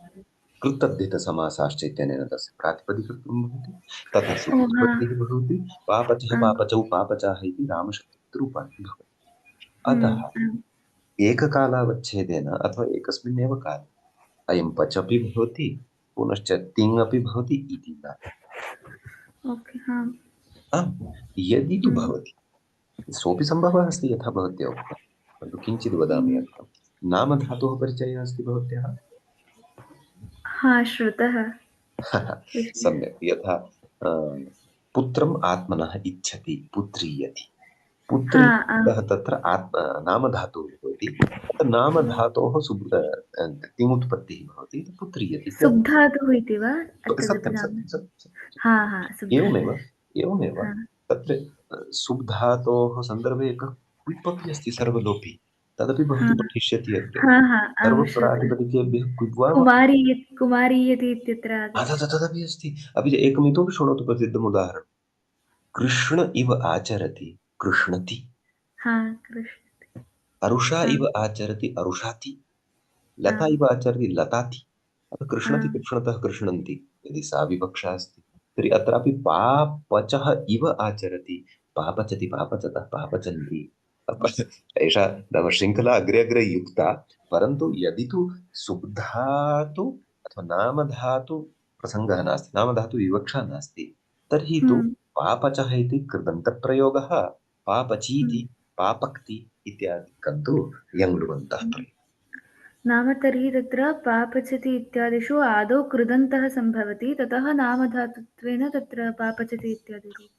कृतद्धितसमासाश्च इत्यनेन तस्य प्रातिपदिकत्वं भवति तथा ओ हाँ सुप्तिपत्तिः भवति पापचः हाँ पापचौ पापचाः इति रामशब्दरूपाणि भवति अतः आम्, एककालावच्छेदेन अथवा एकस्मिन्नेव काले अयं पच अपि भवति पुनश्च तिङ् अपि भवति इति न ओके हाँ आम् यदि तु भवति सोऽपि सम्भवः अस्ति यथा भवत्या उक्तं परन्तु किञ्चित् वदामि अत्र नामधातोः परिचयः अस्ति भवत्याः हाँ श्रुतः विषयः सम्यक् यथा अ, पुत्रम् आत्मनः इच्छति पुत्रीयति पुत्री हाँ आम्, तत्र नामधातुः भवति तत्र नामधातोः तिङुत्पत्तिः भवति पुत्रीयति इत्यादि सुब्धातुः इति वा तदपि सत्यं नाम सत्यं सत्यं हाँ हाँ एवमेव सुब्धातुः एवमेव हाँ तत्र सुब्धातोः सन्दर्भे एकः क्विप् अपि अस्ति सर्वलोपि तदपि भवती हाँ पठिष्यति अग्रे हाँ हाँ आम् श्रुतः सर्वप्रातिपदिकेभ्यः क्विप् वा कुमारीयति इत्यत्र आगच्छति तदपि अस्ति अपि च एकम् इतोपि शृणोतु प्रसिद्धम् उदाहरणं कृष्ण इव आचरति कृष्णति हाँ कृष्ण अरुषा हाँ इव आचरति अरुषाति लता आम् इव आचरति लताति अतः कृष्णति आम् कृष्णतः कृष्णन्ति यदि सा विवक्षा अस्ति तर्हि अत्रापि पापचः इव आचरति पापचति पापचतः पापचन्ति एषा नाम शृङ्खला अग्रे अग्रे युक्ता परन्तु यदि तु सुब्धातु अथवा नामधातु प्रसङ्गः नास्ति नामधातु विवक्षा नास्ति तर्हि तु हम्म पापचः इति कृदन्तप्रयोगः हम्म पापचीति पापक्ति इत्यादिकं तु यङ्लुबन्तः हम्म। नाम तर्हि तत्र पापचति इत्यादिषु आदौ कृदन्तः सम्भवति ततः नामधातुत्वेन तत्र पापचति इत्यादि रूप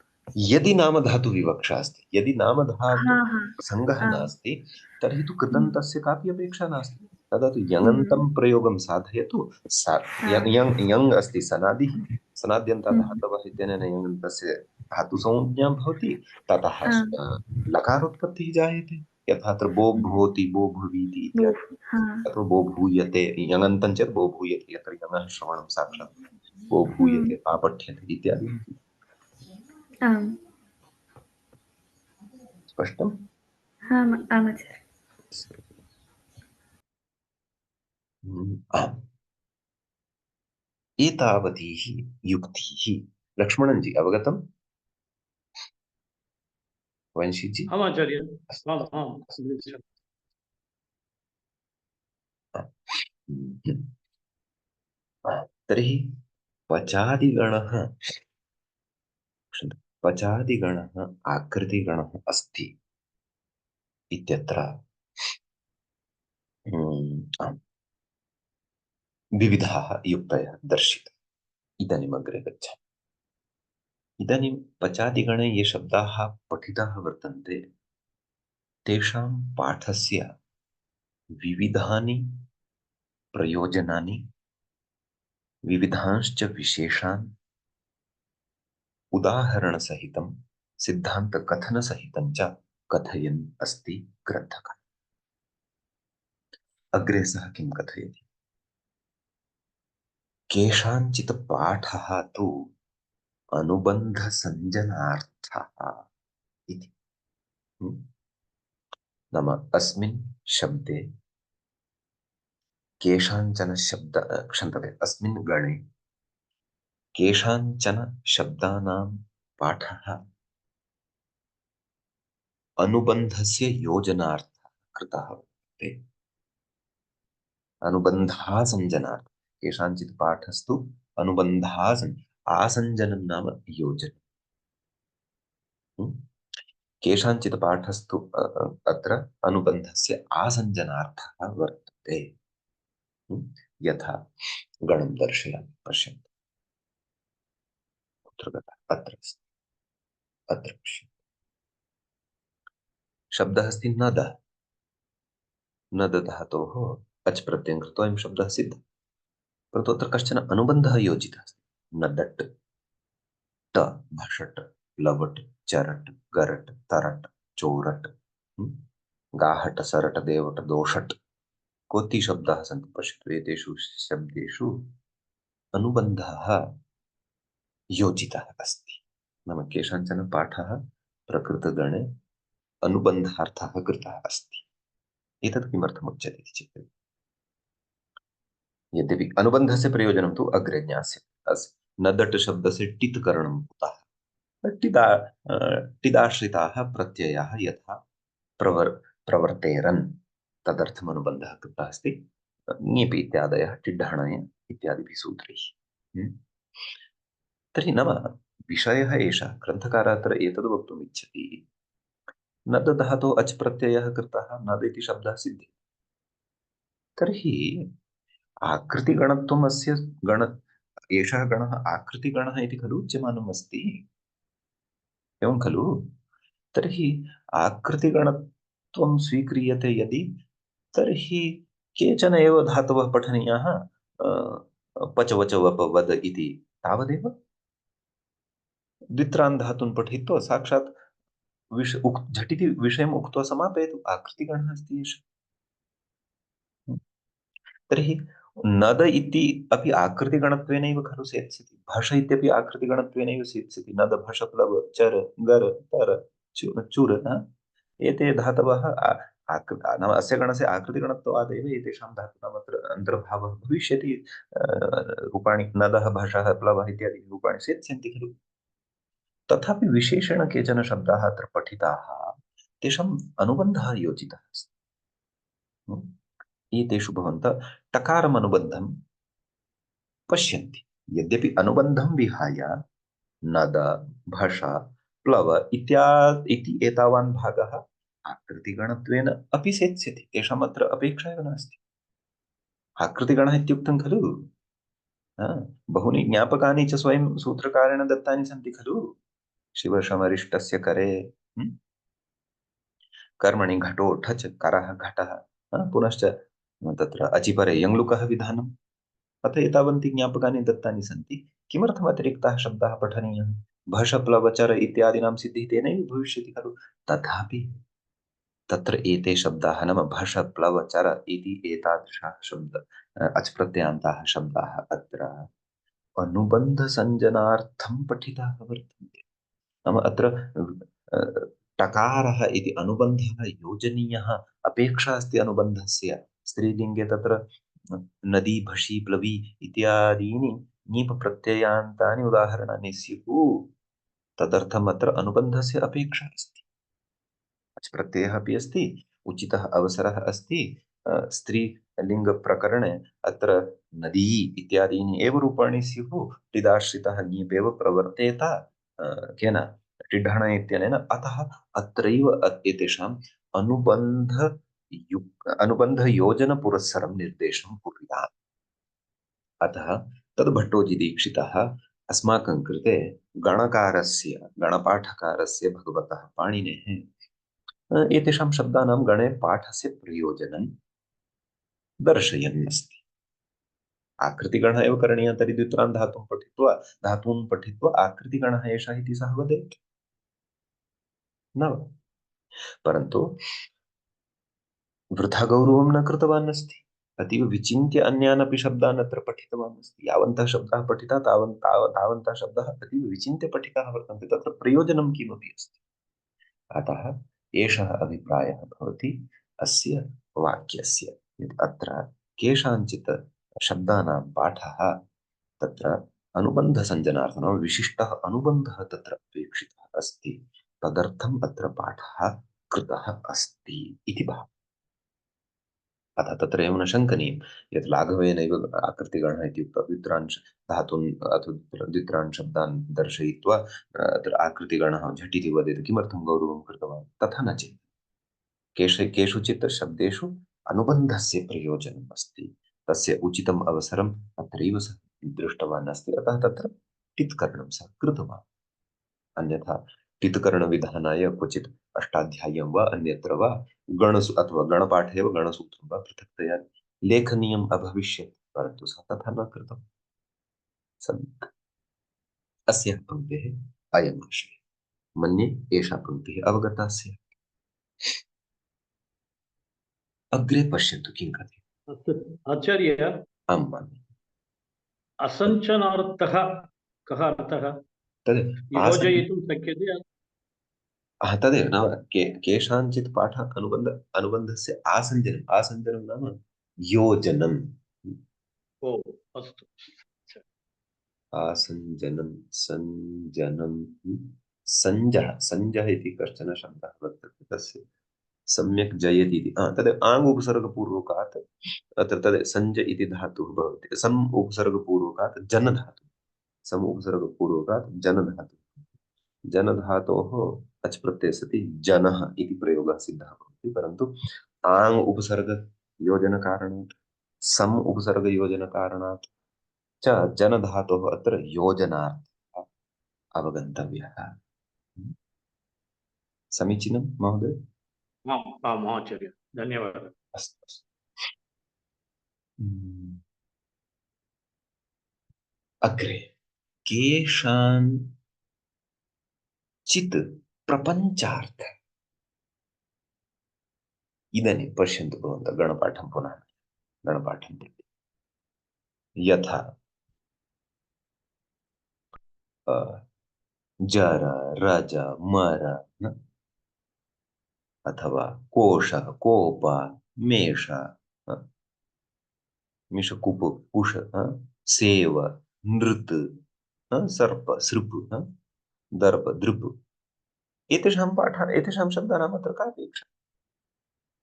यदि नामधातु विवक्षा अस्ति यदि नामधातु हाँ हाँ प्रसङ्गः आम् नास्ति तर्हि तु हम्म कृदन्तस्य कापि अपेक्षा नास्ति तदा तु हम्म यङन्तं प्रयोगं साधयतु हाँ यङ् अस्ति सनादिः हम्म सनाद्यन्ताधातवः इत्यनेन यङन्तस्य धातुसंज्ञा भवति ततः आम् लकारोत्पत्तिः जायते यथा अत्र बो भूति बो भुवीति वो इत्यादि हाँ अथवा बो भूयते यङन्तं चेत् बो भूयते यत्र यङः श्रवणं साक्षात् बो भूयते पापठ्यते इत्यादि आम् स्पष्टम् आम् आमाचार्य आम् एतावती हि युक्तिः लक्ष्मणन् जी अवगतम् वंशी जी आम् आचार्य अस्तु आम् आम् हम्म। तर्हि पचादिगणः पचादिगणः आकृतिगणः अस्ति इत्यत्र आम्, विविधाः युक्तयः दर्शिताः इदानीम् अग्रे गच्छामि इदानीं पचादिगणे ये शब्दाः पठिताः वर्तन्ते तेषां पाठस्य विविधानि प्रयोजनानि विविधांश्च विशेषान् उदाहरणसहितं सिद्धान्तकथनसहितं च कथयन् अस्ति ग्रन्थकारः अग्रे सः किं कथयति केषाञ्चित् पाठः तु अनुबन्धसञ्जनार्थः इति नाम अस्मिन् शब्दे केषाञ्चन क्षन्तव्य अस्मिन् गणे केषाञ्चन शब्दानां पाठः अनुबन्धस्य योजनार्थः कृतः वर्तते अनुबन्धासञ्जनार्थं केषाञ्चित् पाठस्तु आसञ्जनं नाम योजनं केषाञ्चित् पाठस्तु अत्र अनुबन्धस्य आसञ्जनार्थः वर्तते यथा गणं दर्शयामि पश्यन्तु कुत्र गतः अत्र अस्ति अत्र पश्यन्तु शब्दः अस्ति नदः नद धातोः अच् प्रत्ययं कृत्वा अयं शब्दः सिद्धः परन्तु अत्र कश्चन अनुबन्धः योजितः अस्ति नदट् ट भषट् लवट् चरट् गरट् तरट् चोरट् गाहट सरट देवट दोषट् कोति शब्दाः सन्ति पश्यतु एतेषु शब्देषु अनुबन्धः योजितः अस्ति नाम केषाञ्चन पाठः प्रकृतगणे अनुबन्धार्थः कृतः अस्ति एतत् किमर्थम् उच्यते इति चेत् यद्यपि अनुबन्धस्य प्रयोजनं तु अग्रे ज्ञास्यते। नदट् शब्दस्य टित् करणं कुतः? टिदाश्रिताः प्रत्ययाः यथा प्रवर्तेरन् तदर्थम् अनुबन्धः कृतः अस्ति। ङीप् इत्यादयः टिड्ढणय इत्यादिभिः सूत्रैः। तर्हि नाम विषयः एषः, ग्रन्थकारः अत्र एतद् वक्तुम् इच्छति, नद धातोः अच् प्रत्ययः कृतः, नद इति शब्दः सिद्ध्यति। तर्हि आकृतिगणत्वम् अस्य गण एषः गणः आकृतिगणः इति खलु उच्यमानम् अस्ति, एवं खलु? तर्हि आकृतिगणत्वं स्वीक्रियते यदि, तर्हि केचन एव धातवः पठनीयाः, पच वच वप वद इति, तावदेव। द्वित्रान् धातून् पठित्वा साक्षात् झटिति विषयम् उक्त्वा समापयतु, आकृतिगणः अस्ति एषः। तर्हि नद इति अपि आकृतिगणत्वेनैव खलु सेत्स्यति, भष इत्यपि आकृतिगणत्वेनैव सेत्स्यति। नद भष प्लव चर गर तर चुर एते धातवः नाम अस्य गणस्य आकृतिगणत्वादेव एतेषां धातूनाम् अत्र अन्तर्भावः भविष्यति। रूपाणि नदः भषः प्लवः इत्यादि रूपाणि सेत्स्यन्ति खलु। तथापि विशेषेण केचन शब्दाः अत्र पठिताः, तेषाम् अनुबन्धः योजितः अस्ति। एतेषु भवन्तः टकारम् अनुबन्धं पश्यन्ति। यद्यपि अनुबन्धं विहाय नद भष प्लव इति एतावान् भागः आकृतिगणत्वेन अपि सेत्स्यति, तेषाम् अत्र अपेक्षा एव नास्ति। आकृतिगणः इत्युक्तं खलु, बहूनि ज्ञापकानि च स्वयं सूत्रकारेण दत्तानि सन्ति खलु। शिवशमरिष्टस्य करे कर्मणि घटो ठच करः घटः, पुनश्च तत्र अचिपरे यङ्लुकः विधानम्। अथ एतावन्ति ज्ञापकानि दत्तानि सन्ति, किमर्थम् अतिरिक्ताः शब्दाः पठनीयाः? भष प्लव चर इत्यादीनां सिद्धिः तेनैव भविष्यति खलु। तथापि तत्र एते शब्दाः नाम भष प्लव चर इति एतादृशाः अच् प्रत्ययान्ताः शब्दाः अत्र अनुबन्धसञ्जनार्थं पठिताः वर्तन्ते। नाम अत्र टकारः इति अनुबन्धः योजनीयः, अपेक्षा अस्ति अनुबन्धस्य। स्त्रीलिङ्गे तत्र नदी भषी प्लवी इत्यादीनि ङीप् प्रत्ययान्तानि उदाहरणानि स्युः, तदर्थम् अत्र अनुबन्धस्य अपेक्षा अस्ति। अच् प्रत्ययः अपि अस्ति, उचितः अवसरः अस्ति। स्त्रीलिङ्गप्रकरणे अत्र नदी इत्यादीनि एव रूपाणि स्युः, टिदाश्रितः ङीप् एव प्रवर्तेत केन? टिड्ढण इत्यनेन। अतः अत्रैव एतेषाम् अनुबन्धयोजनपुरस्सरं निर्देशं कुर्यात्। अतः तद्भट्टोजिदीक्षितः अस्माकं कृते गणकारस्य गणपाठकारस्य भगवतः पाणिनेः एतेषां शब्दानां गणे पाठस्य प्रयोजनं दर्शयन् अस्ति। आकृतिगणः एव करणीयः, तर्हि द्वित्रान् धातून् पठित्वा आकृतिगणः एषः इति सः वदेत् न वा? परन्तु वृथा गौरवं न कृतवान् अस्ति, अतीव विचिन्त्य अन्यान् अपि शब्दान् अत्र पठितवान् अस्ति। यावन्तः शब्दाः पठिताः तावन्तः शब्दाः अतीव विचिन्त्य पठिताः वर्तन्ते, तत्र प्रयोजनं किमपि अस्ति। अतः एषः अभिप्रायः भवति अस्य वाक्यस्य, यत् अत्र केषाञ्चित् शब्दानां पाठः तत्र अनुबन्धसञ्जनार्थं विशिष्टः अनुबन्धः तत्र अपेक्षितः अस्ति, तदर्थम् अत्र पाठः कृतः अस्ति इति भावः। अतः तत्र एव न शङ्कनीयं यत् लाघवेनैव आकृतिगणः इति उक्त्वा द्वित्रान् धातून् अथवा द्वित्रान् शब्दान् दर्शयित्वा अत्र आकृतिगणः झटिति वदेत्, किमर्थं गौरवं कृतवान्? तथा न चेत् केषुचित् शब्देषु अनुबन्धस्य प्रयोजनम् अस्ति, तस्य उचितम् अवसरम् अत्रैव सः दृष्टवान् अस्ति, अतः तत्र टित्करणं सः कृतवान्। अन्यथा टित्करणविधानाय क्वचित् अष्टाध्याय्यं वा अन्यत्र वा गणसु अथवा गणपाठे एव गणसूत्रं वा पृथक्तया लेखनीयम् अभविष्यत्, परन्तु सः तथा न कृतं। सम्यक्। अस्याः पङ्क्तेः अयम् आशयः। मन्ये एषा पङ्क्तिः अवगता स्यात्। अग्रे पश्यन्तु किं कथ्यते। आचार्य, आं मन्ये असञ्चनार्थः कः अर्थः? तद् योजयितुं शक्यते? तदेव नाम केषाञ्चित् अनुबन्धस्य आसञ्जनम् नाम योजनम्। ओ अस्तु। आसञ्जनं सञ्जनं सञ्जः सञ्जः इति कश्चन शब्दः वर्तते तस्य सम्यक् जयति इति तद् आङ् उपसर्गपूर्वकात् अत्र तद् सञ्ज इति धातुः भवति सम् उपसर्गपूर्वकात् जन धातुः सम् उपसर्गपूर्वकात् जन धातुः जनधातोः अच् प्रत्यये सति जनः इति प्रयोगः सिद्धः भवति परन्तु आङ् उपसर्गयोजनकारणात् सम् उपसर्गयोजनकारणात् च जनधातोः अत्र योजनार्थः अवगन्तव्यः समीचीनं महोदय आम् आम् आचार्य, धन्यवादः। अस्तु अस्तु। अग्रे केषाञ्चित् प्रपञ्चार्थ इदानीं पश्यन्तु भवन्तः गणपाठं पुनः गणपाठं प्रति यथा जर रज मर न? अथवा कोश कोप मेष मिषकुप कुश सेव नृत सर्प सृप दर्प दृप एतेषां शब्दानाम् अत्र का अपेक्षा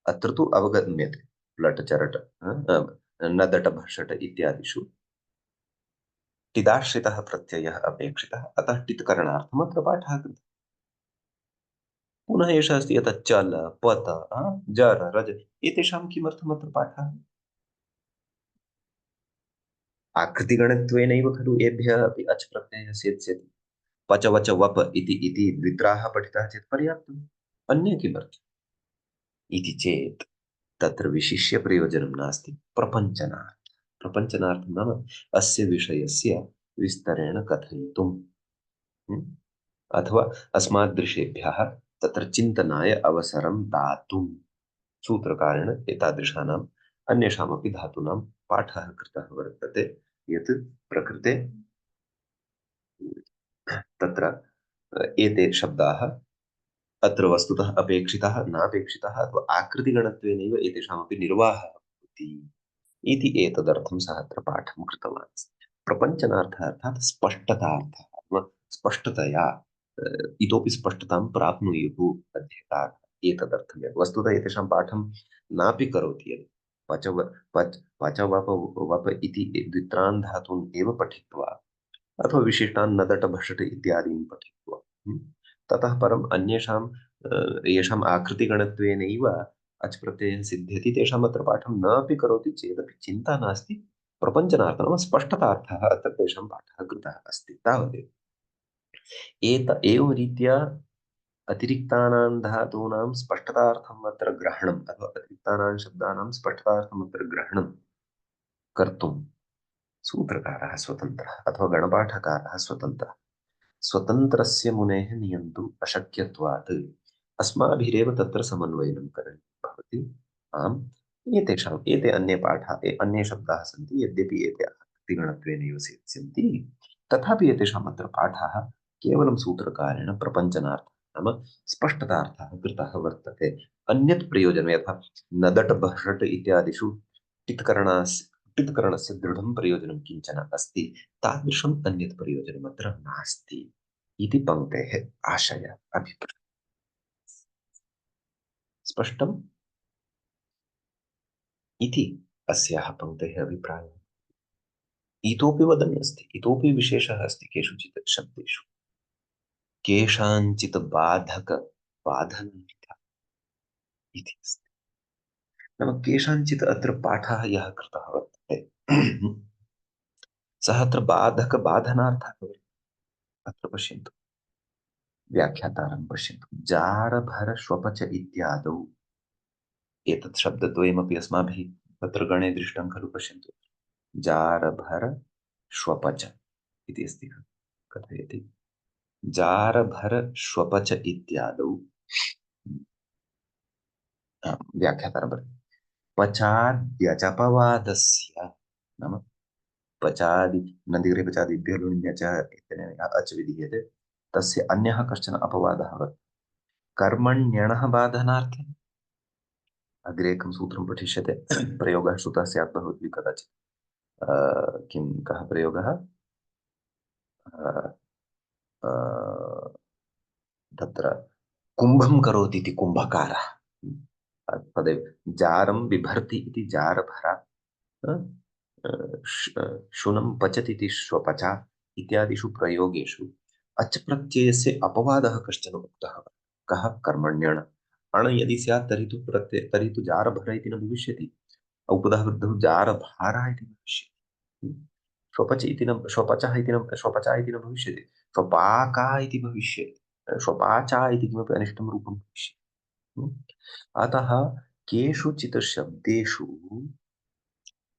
अत्र तु अवगम्यते लट चरट नदट भषट इत्यादिषु टिदाश्रितः प्रत्ययः अपेक्षितः अतः टित्करणार्थम् अत्र पाठः कृतः पुनः एषः अस्ति यतः चल पत जर रज एतेषां किमर्थम् अत्र पाठः आकृतिगणत्वेनैव खलु एभ्यः अपि अच् प्रत्ययः सेत्स्यति पच वच वप इति द्वित्राः पठितः चेत् पर्याप्तम् अन्ये किमर्थम् इति चेत् तत्र विशिष्य प्रयोजनं नास्ति प्रपञ्चनार्थं नाम अस्य विषयस्य विस्तरेण कथयितुम् अथवा अस्मादृशेभ्यः तत्र चिन्तनाय अवसरं दातुं सूत्रकारेण एतादृशानाम् अन्येषामपि धातूनां पाठः कृतः वर्तते यत् प्रकृते तत्र एते शब्दाः अत्र वस्तुतः अपेक्षितः नापेक्षितः अथवा आकृतिगणत्वेनैव एतेषामपि निर्वाहः भवति इति एतदर्थं सः अत्र पाठं कृतवान् अस्ति प्रपञ्चनार्थः अर्थात् स्पष्टतार्थः नाम स्पष्टतया इतोपि स्पष्टतां प्राप्नुयुः अध्येतारः एतदर्थमेव वस्तुतः एतेषां पाठं नापि करोति यदि पच वप इति द्वित्रान् धातून् एव पठित्वा अथवा विशिष्टान् नदट भषट इत्यादीन् पठित्वा ततः परम् अन्येषां येषाम् आकृतिगणत्वेनैव अच् प्रत्ययः सिद्ध्यति तेषाम् अत्र पाठं न अपि करोति चेदपि चिन्ता नास्ति प्रपञ्चनार्थं नाम स्पष्टतार्थः अत्र तेषां पाठः कृतः अस्ति तावदेव एवं रीत्या अतिरिक्तानां धातूनां स्पष्टतार्थम् अत्र ग्रहणम् अथवा अतिरिक्तानां शब्दानां स्पष्टतार्थम् अत्र ग्रहणं कर्तुं सूत्रकारः स्वतन्त्रः अथवा गणपाठकारः स्वतन्त्रः स्वतन्त्रस्य मुनेः नियन्तुम् अशक्यत्वात् अस्माभिरेव तत्र समन्वयनं करणीयं भवति आम् एते अन्ये पाठाः अन्ये शब्दाः सन्ति यद्यपि एते आकृतिगणत्वेनैव सेत्स्यन्ति तथापि एतेषाम् अत्र पाठाः केवलं सूत्रकारेण प्रपञ्चनार्थः नाम स्पष्टतार्थः कृतः वर्तते अन्यत् प्रयोजनं यथा नदट भषट इत्यादिषु टित्करणस्य दृढं प्रयोजनं किञ्चन अस्ति तादृशम् अन्यत् प्रयोजनम् अत्र नास्ति इति पङ्क्तेः आशय अभिप्रायः स्पष्टम् इति अस्याः पङ्क्तेः अभिप्रायः इतोपि वदन् अस्ति इतोपि विशेषः अस्ति केषुचित् शब्देषु केषाञ्चित् बाधक बाधनार्थ इति अस्ति नाम केषाञ्चित् अत्र पाठः यः कृतः वर्तते सः अत्र बाधक बाधनार्थः भवति अत्र पश्यन्तु व्याख्यातारं पश्यन्तु जारभर श्वपच इत्यादौ एतत् शब्दद्वयमपि अस्माभिः तत्र गणे दृष्टं खलु पश्यन्तु जारभर श्वपच इति अस्ति कथयति जारभर श्वपच इत्यादौ व्याख्यातारं पचाद्यचपवादस्य नाम पचादि नदीगृहे पचादिभ्यो लुण्यच इत्यनेन अच विधीयते तस्य अन्यः कश्चन अपवादः वर्तते कर्मण्यणः बाधनार्थे अग्रे एकं सूत्रं पठिष्यते प्रयोगः श्रुतः स्यात् भवद्भिः कदाचित् किं कः प्रयोगः? अ, अ, तत्र कुम्भं करोति इति कुम्भकारः। तदेव जारं बिभर्ति इति जारभरा। अ, शुनं पचति इति श्वपचा इत्यादिषु प्रयोगेषु अच् प्रत्ययस्य अपवादः कश्चन उक्तः। कः? कर्मण्यण। अण यदि स्यात् तर्हि तु जारभर इति न भविष्यति। औपदः वृद्धौ जारभारः इति भविष्यति। श्वपच इति न श्वपचः इति न श्वपचा इति न भविष्यति। श्वपाका इति भविष्यति। श्वपाचा इति किमपि अनिष्टं रूपं भविष्यति। अतः केषुचित् शब्देषु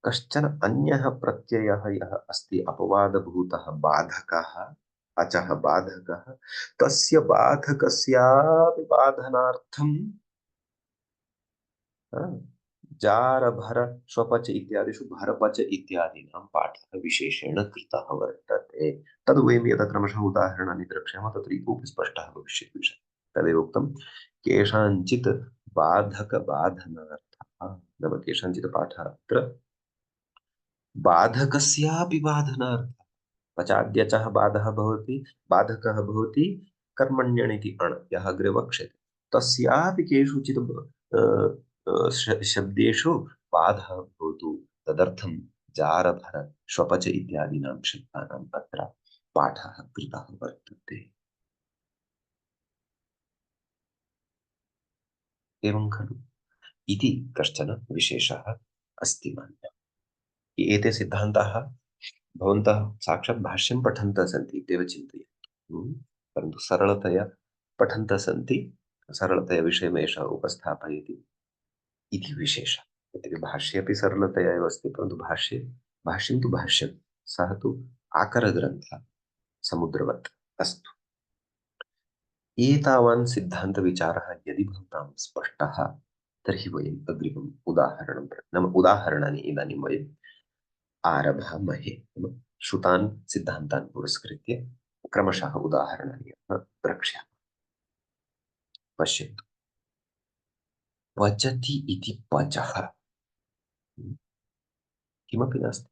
कश्चन अन्यः प्रत्ययः यः अस्ति अपवादभूतः बाधकः, अचः बाधकः, तस्य बाधकस्यापि बाधनार्थं जारभर श्वपच इत्यादिषु भरपच इत्यादीनां पाठः विशेषेण कृतः वर्तते। तद् वयं यदा क्रमशः उदाहरणानि द्रक्ष्यामः तत्र इतोपि स्पष्टः भविष्यति विषयः। तदेव उक्तं केषाञ्चित् बाधकबाधनार्थः नाम केषाञ्चित् पाठः अत्र बाधकस्यापि बाधनार्थः। पचाद्यचः बाधः भवति, बाधकः भवति कर्मण्यणिति अण् यः अग्रे वक्ष्यते तस्यापि केषुचित् शब्देषु बाधः भवतु। तदर्थं जारभर श्वपच इत्यादीनां शब्दानाम् अत्र पाठः कृतः वर्तते। एवं खलु? इति कश्चन विशेषः अस्ति मन्यते। एते सिद्धान्ताः भवन्तः साक्षात् भाष्यं पठन्तः सन्ति इत्येव चिन्तयन्तु। परन्तु सरलतया पठन्तः सन्ति, सरलतया विषयम् एषः उपस्थापयति इति विशेषः। यद्यपि भाष्ये अपि सरलतया एव अस्ति, परन्तु भाष्यं तु भाष्यं, सः तु आकरग्रन्थः समुद्रवत्। अस्तु, एतावान् सिद्धान्तविचारः यदि भवतां स्पष्टः तर्हि वयम् अग्रिमम् उदाहरणं नाम उदाहरणानि इदानीं वयम् आरभामहे। श्रुतान् सिद्धान्तान् पुरस्कृत्य क्रमशः उदाहरणानि द्रक्ष्यामः। पश्यन्तु, पचति इति पचः किमपि नास्ति।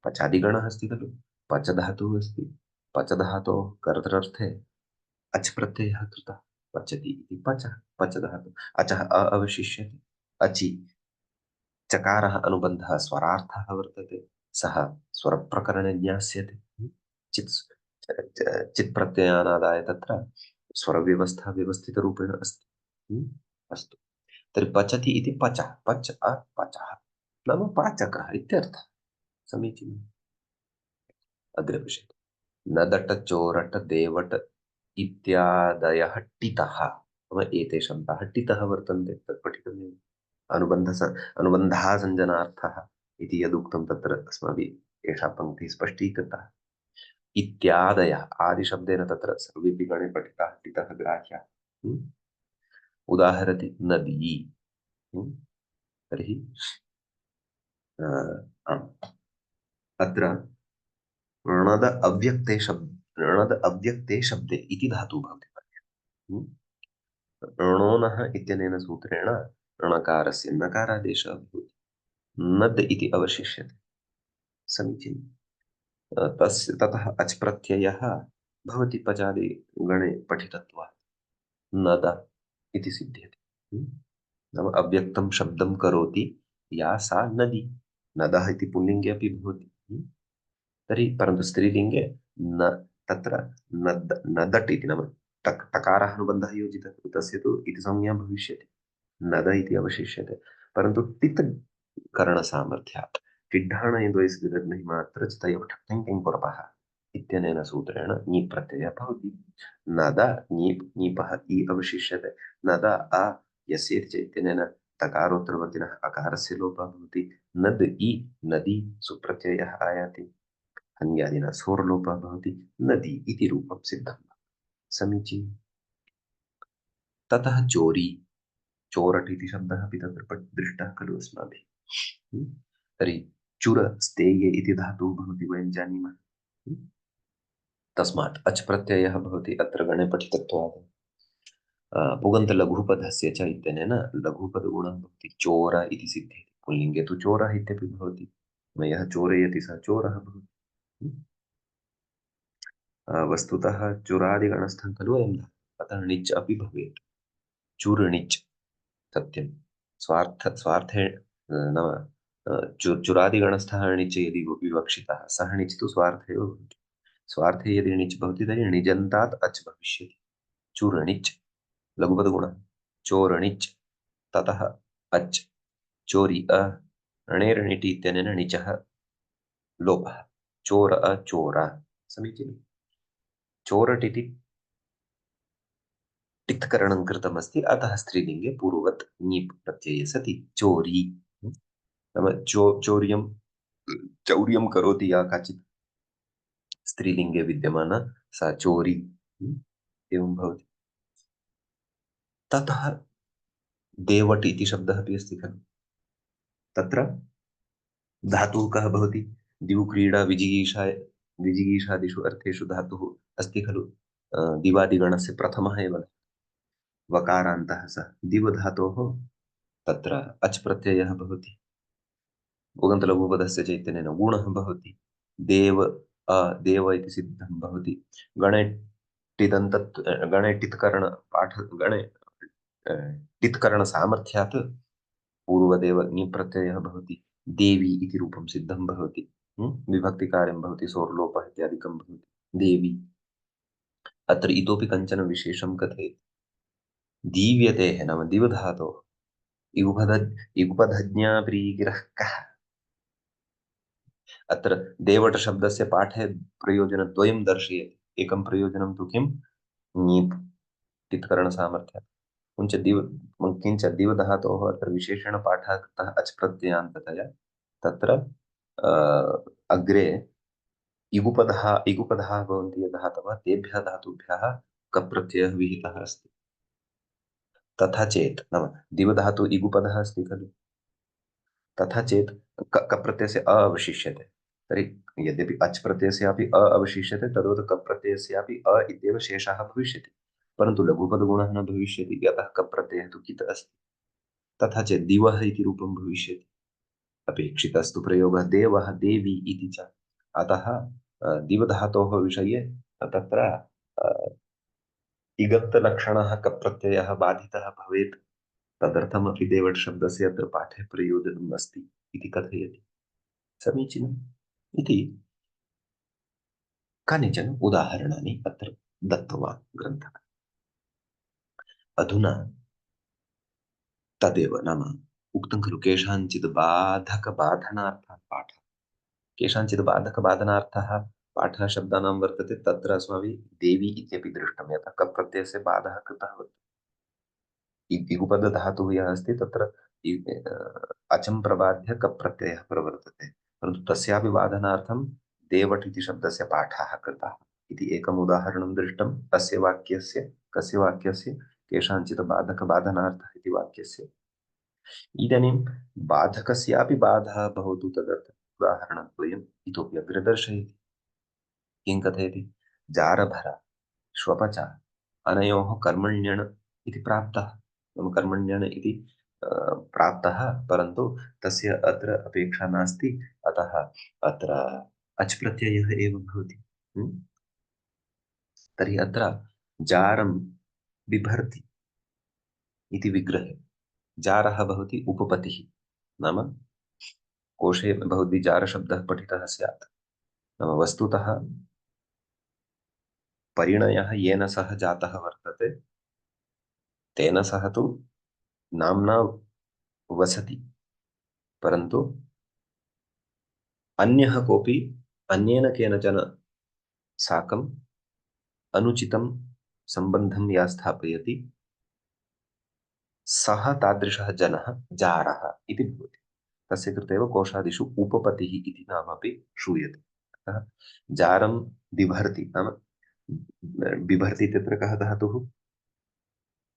पचादिगणः अस्ति खलु। पच धातुः अस्ति। पच धातोः कर्तृर्थे अच् प्रत्ययः कृतः। पचति इति पचः, पच धातुः। अचः अ अवशिष्यते। अचि चकारः अनुबन्धः स्वरार्थः वर्तते, सः स्वरप्रकरणे ज्ञास्यते। चित् चित् प्रत्ययानादाय तत्र स्वरव्यवस्था व्यवस्थितरूपेण अस्ति। अस्तु, तर्हि पचति इति पचः, पच अ पचः नाम पाचकः इत्यर्थः। समीचीनम्। अग्रे पश्यतु, नदट चोरट देवट इत्यादयः टितः नाम एते शब्दाः टितः वर्तन्ते। तत् पठितमेव। अनुबन्धः सञ्जनार्थः इति यदुक्तं तत्र अस्माभिः एषा पङ्क्तिः स्पष्टीकृता। इत्यादयः आदिशब्देन तत्र सर्वेपि गणे पठिताः टितः ग्राह्याः। उदाहरति नदी। तर्हि आम्, अत्र णद अव्यक्ते शब्दे इति धातुः भवति। णोनः इत्यनेन सूत्रेण णकारस्य नकारादेशः भवति। नद इति अवशिष्यते। समीचीनम्। ततः अच् प्रत्ययः भवति पचादि गणे पठितत्वात् नद इति सिद्ध्यति। नाम अव्यक्तं शब्दं करोति या सा नदी। नदः इति पुल्लिङ्गे अपि भवति। तर्हि परन्तु स्त्रीलिङ्गे न तत्र नद नदट् इति नाम टकारः अनुबन्धः योजितः, तस्य तु इति संज्ञा भविष्यति। नद इति अवशिष्यते। परन्तु टित् करणसामर्थ्यात् टिड्ढाणयद्वयस्य विदग्धैः मात्र चितयोः ठक् ठिङ् पुरपः इत्यनेन सूत्रेण ञि प्रत्ययः भवति। नद ञीपः इ अवशिष्यते। नद अ यस्य इति च इत्यनेन तकारोत्तरवर्तिनः अकारस्य लोपः भवति। नद इ नदी सुप्रत्ययः आयाति। अन्यादिना सोर्लोपः भवति। नदी इति रूपं सिद्धं। समीचीनम्। ततः चोरी, चोरट इति शब्दः अपि तत्र दृष्टः खलु अस्माभिः। तर्हि चुर स्तेये इति धातुः भवति, वयं जानीमः। तस्मात् अच् प्रत्ययः भवति अत्र गणे पठितत्वात्। पुगन्तलघुपदस्य च इत्यनेन लघुपदगुणः भवति। चोर इति सिद्ध्यति। पुल्लिङ्गे तु चोरः इत्यपि भवति। यः चोरयति सः चोरः भवति। वस्तुतः चुरादिगणस्थं खलु अयं धातुः, अतः णिच् अपि भवेत्। चुर्णिच् सत्यं स्वार्थे नाम चुरादिगणस्थः णिच् यदि विवक्षितः सः णिच् तु स्वार्थे एव भवति। स्वार्थे यदि णिच् भवति तर्हि णिजन्तात् अच् भविष्यति। चुर्णिच् लघुपदगुणः। चोरणिच् ततः अच् चोरि अ णेर्णिटि इत्यनेन णिचः लोपः। चोर अचोरा समीचीनं। चोरट् इति टिक्तकरणं कृतमस्ति, अतः स्त्रीलिङ्गे पूर्ववत् ङीप् प्रत्यये सति चोरी। नाम चौर्यं करोति या काचित् स्त्रीलिङ्गे विद्यमाना सा चोरी एवं भवति। ततः देवट् इति शब्दः अपि अस्ति खलु, तत्र धातुः कः भवति? दिवुक्रीडा विजिगीषादिषु अर्थेषु धातुः अस्ति खलु। दिवादिगणस्य प्रथमः एव वकारान्तः सः दिवधातोः तत्र अच् प्रत्ययः भवति। उगन्तलघुपदस्य चैतन्येन गुणः भवति। देव देव इति सिद्धं भवति। गणे टित्करणसामर्थ्यात् पूर्वदेव ङि प्रत्ययः भवति। देवी इति रूपं सिद्धं भवति। विभक्तिकार्यं भवति, सोर्लोपः इत्यादिकं भवति। देवी। अत्र इतोपि कञ्चन विशेषं कथयति। दीव्यतेः नाम दिवधातोः इगुपधज्ञाप्रीगिरः कः। अत्र देवट शब्दस्य पाठे प्रयोजनद्वयं दर्शयति। एकं प्रयोजनं तु किं? ङीप् टित्करणसामर्थ्यात्। किञ्च दिवधातोः अत्र विशेषेण पाठः कृतः अच् प्रत्ययान्ततया। तत्र अग्रे इगुपधाः भवन्ति यः धातवः, तेभ्यः धातुभ्यः कप् प्रत्ययः विहितः अस्ति। तथा चेत् नाम दिवधातु इगुपदः अस्ति खलु, तथा चेत् कप् प्रत्ययस्य अ अवशिष्यते। तर्हि यद्यपि अच् प्रत्ययस्यापि अ अवशिष्यते, तद्वत् कप् प्रत्ययस्यापि अ इत्येव शेषः भविष्यति, परन्तु लघुपदगुणः न भविष्यति, यतः कप् प्रत्ययः तु कित् अस्ति। तथा चेत् दिवः इति रूपं भविष्यति। अपेक्षितस्तु प्रयोगः देवः देवी इति च। अतः दिवधातोः विषये तत्र इगन्तलक्षणः कप् प्रत्ययः बाधितः भवेत्। तदर्थमपि देवट् शब्दस्य अत्र पाठे प्रयोजनम् अस्ति इति कथयति। समीचीनम् इति कानिचन उदाहरणानि अत्र दत्तवान् ग्रन्थः। अधुना तदेव नाम उक्तं खलु केषाञ्चित् बाधकबाधनार्थः पाठः। केषाञ्चित् बाधकबाधनार्थः पाठः शब्दानां वर्तते। तत्र अस्माभिः देवी इत्यपि दृष्टं, यतः कप् प्रत्ययस्य बाधः कृतः वर्तते। इगुपदधातुः यः अस्ति तत्र अचं प्रबाध्य कप् प्रत्ययः प्रवर्तते, परन्तु तस्यापि बाधनार्थं देवट् इति शब्दस्य पाठः कृतः इति एकम् उदाहरणं दृष्टम् अस्य वाक्यस्य। कस्य वाक्यस्य? केषाञ्चित् बाधकबाधनार्थः इति वाक्यस्य। इदानीं बाधकस्यापि बाधः भवतु तदर्थम् उदाहरणद्वयम् इतोपि अग्रे दर्शयति। किं कथयति? जारभर श्वपच अनयोः कर्मण्यण् इति प्राप्तः। कर्मण्यण् इति प्राप्तः, परन्तु तस्य अत्र अपेक्षा नास्ति, अतः अत्र अच् प्रत्ययः एव भवति। तर्हि अत्र जारं बिभर्ति इति विग्रहे जारः भवति उपपतिः। नाम कोशे भवद्भिः जारशब्दः पठितः स्यात्। नाम वस्तुतः परिणयः येन सह जातः वर्तते, तेन सह तु नाम्ना वसति, परन्तु अन्यः कोऽपि अन्येन केनचन साकम् अनुचितं सम्बन्धं या स्थापयति, सः तादृशः जनः जारः इति भवति। तस्य कृते एव कोशादिषु उपपतिः इति नामपि श्रूयते। अतः जारं बिभर्ति नाम बिभर्ति इत्यत्र कः धातुः?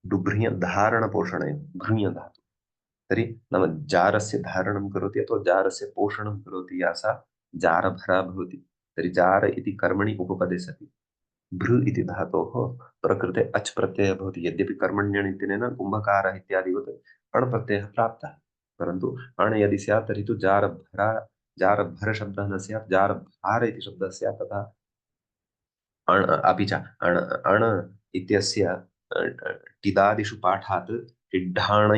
डुभ्रिय धारणपोषणयोः भृञ धातुः। तर्हि नाम जारस्य धारणं करोति अथवा जारस्य पोषणं करोति या सा जारभरा भवति। तर्हि जार इति कर्मणि उपपदे सति भृ इति धातोः प्रकृते अच् प्रत्ययः भवति। यद्यपि कर्मण्यण् इत्यनेन कुम्भकारः इत्यादिवत् अण् प्रत्ययः प्राप्तः, परन्तु अण् यदि स्यात् तर्हि तु जारभरा जारभर शब्दः न स्यात्, जारभार इति शब्दः स्यात्, तथा अण् अपि च अण् अण् इत्यस्य टिदादिषु पाठात् टिड्ढाण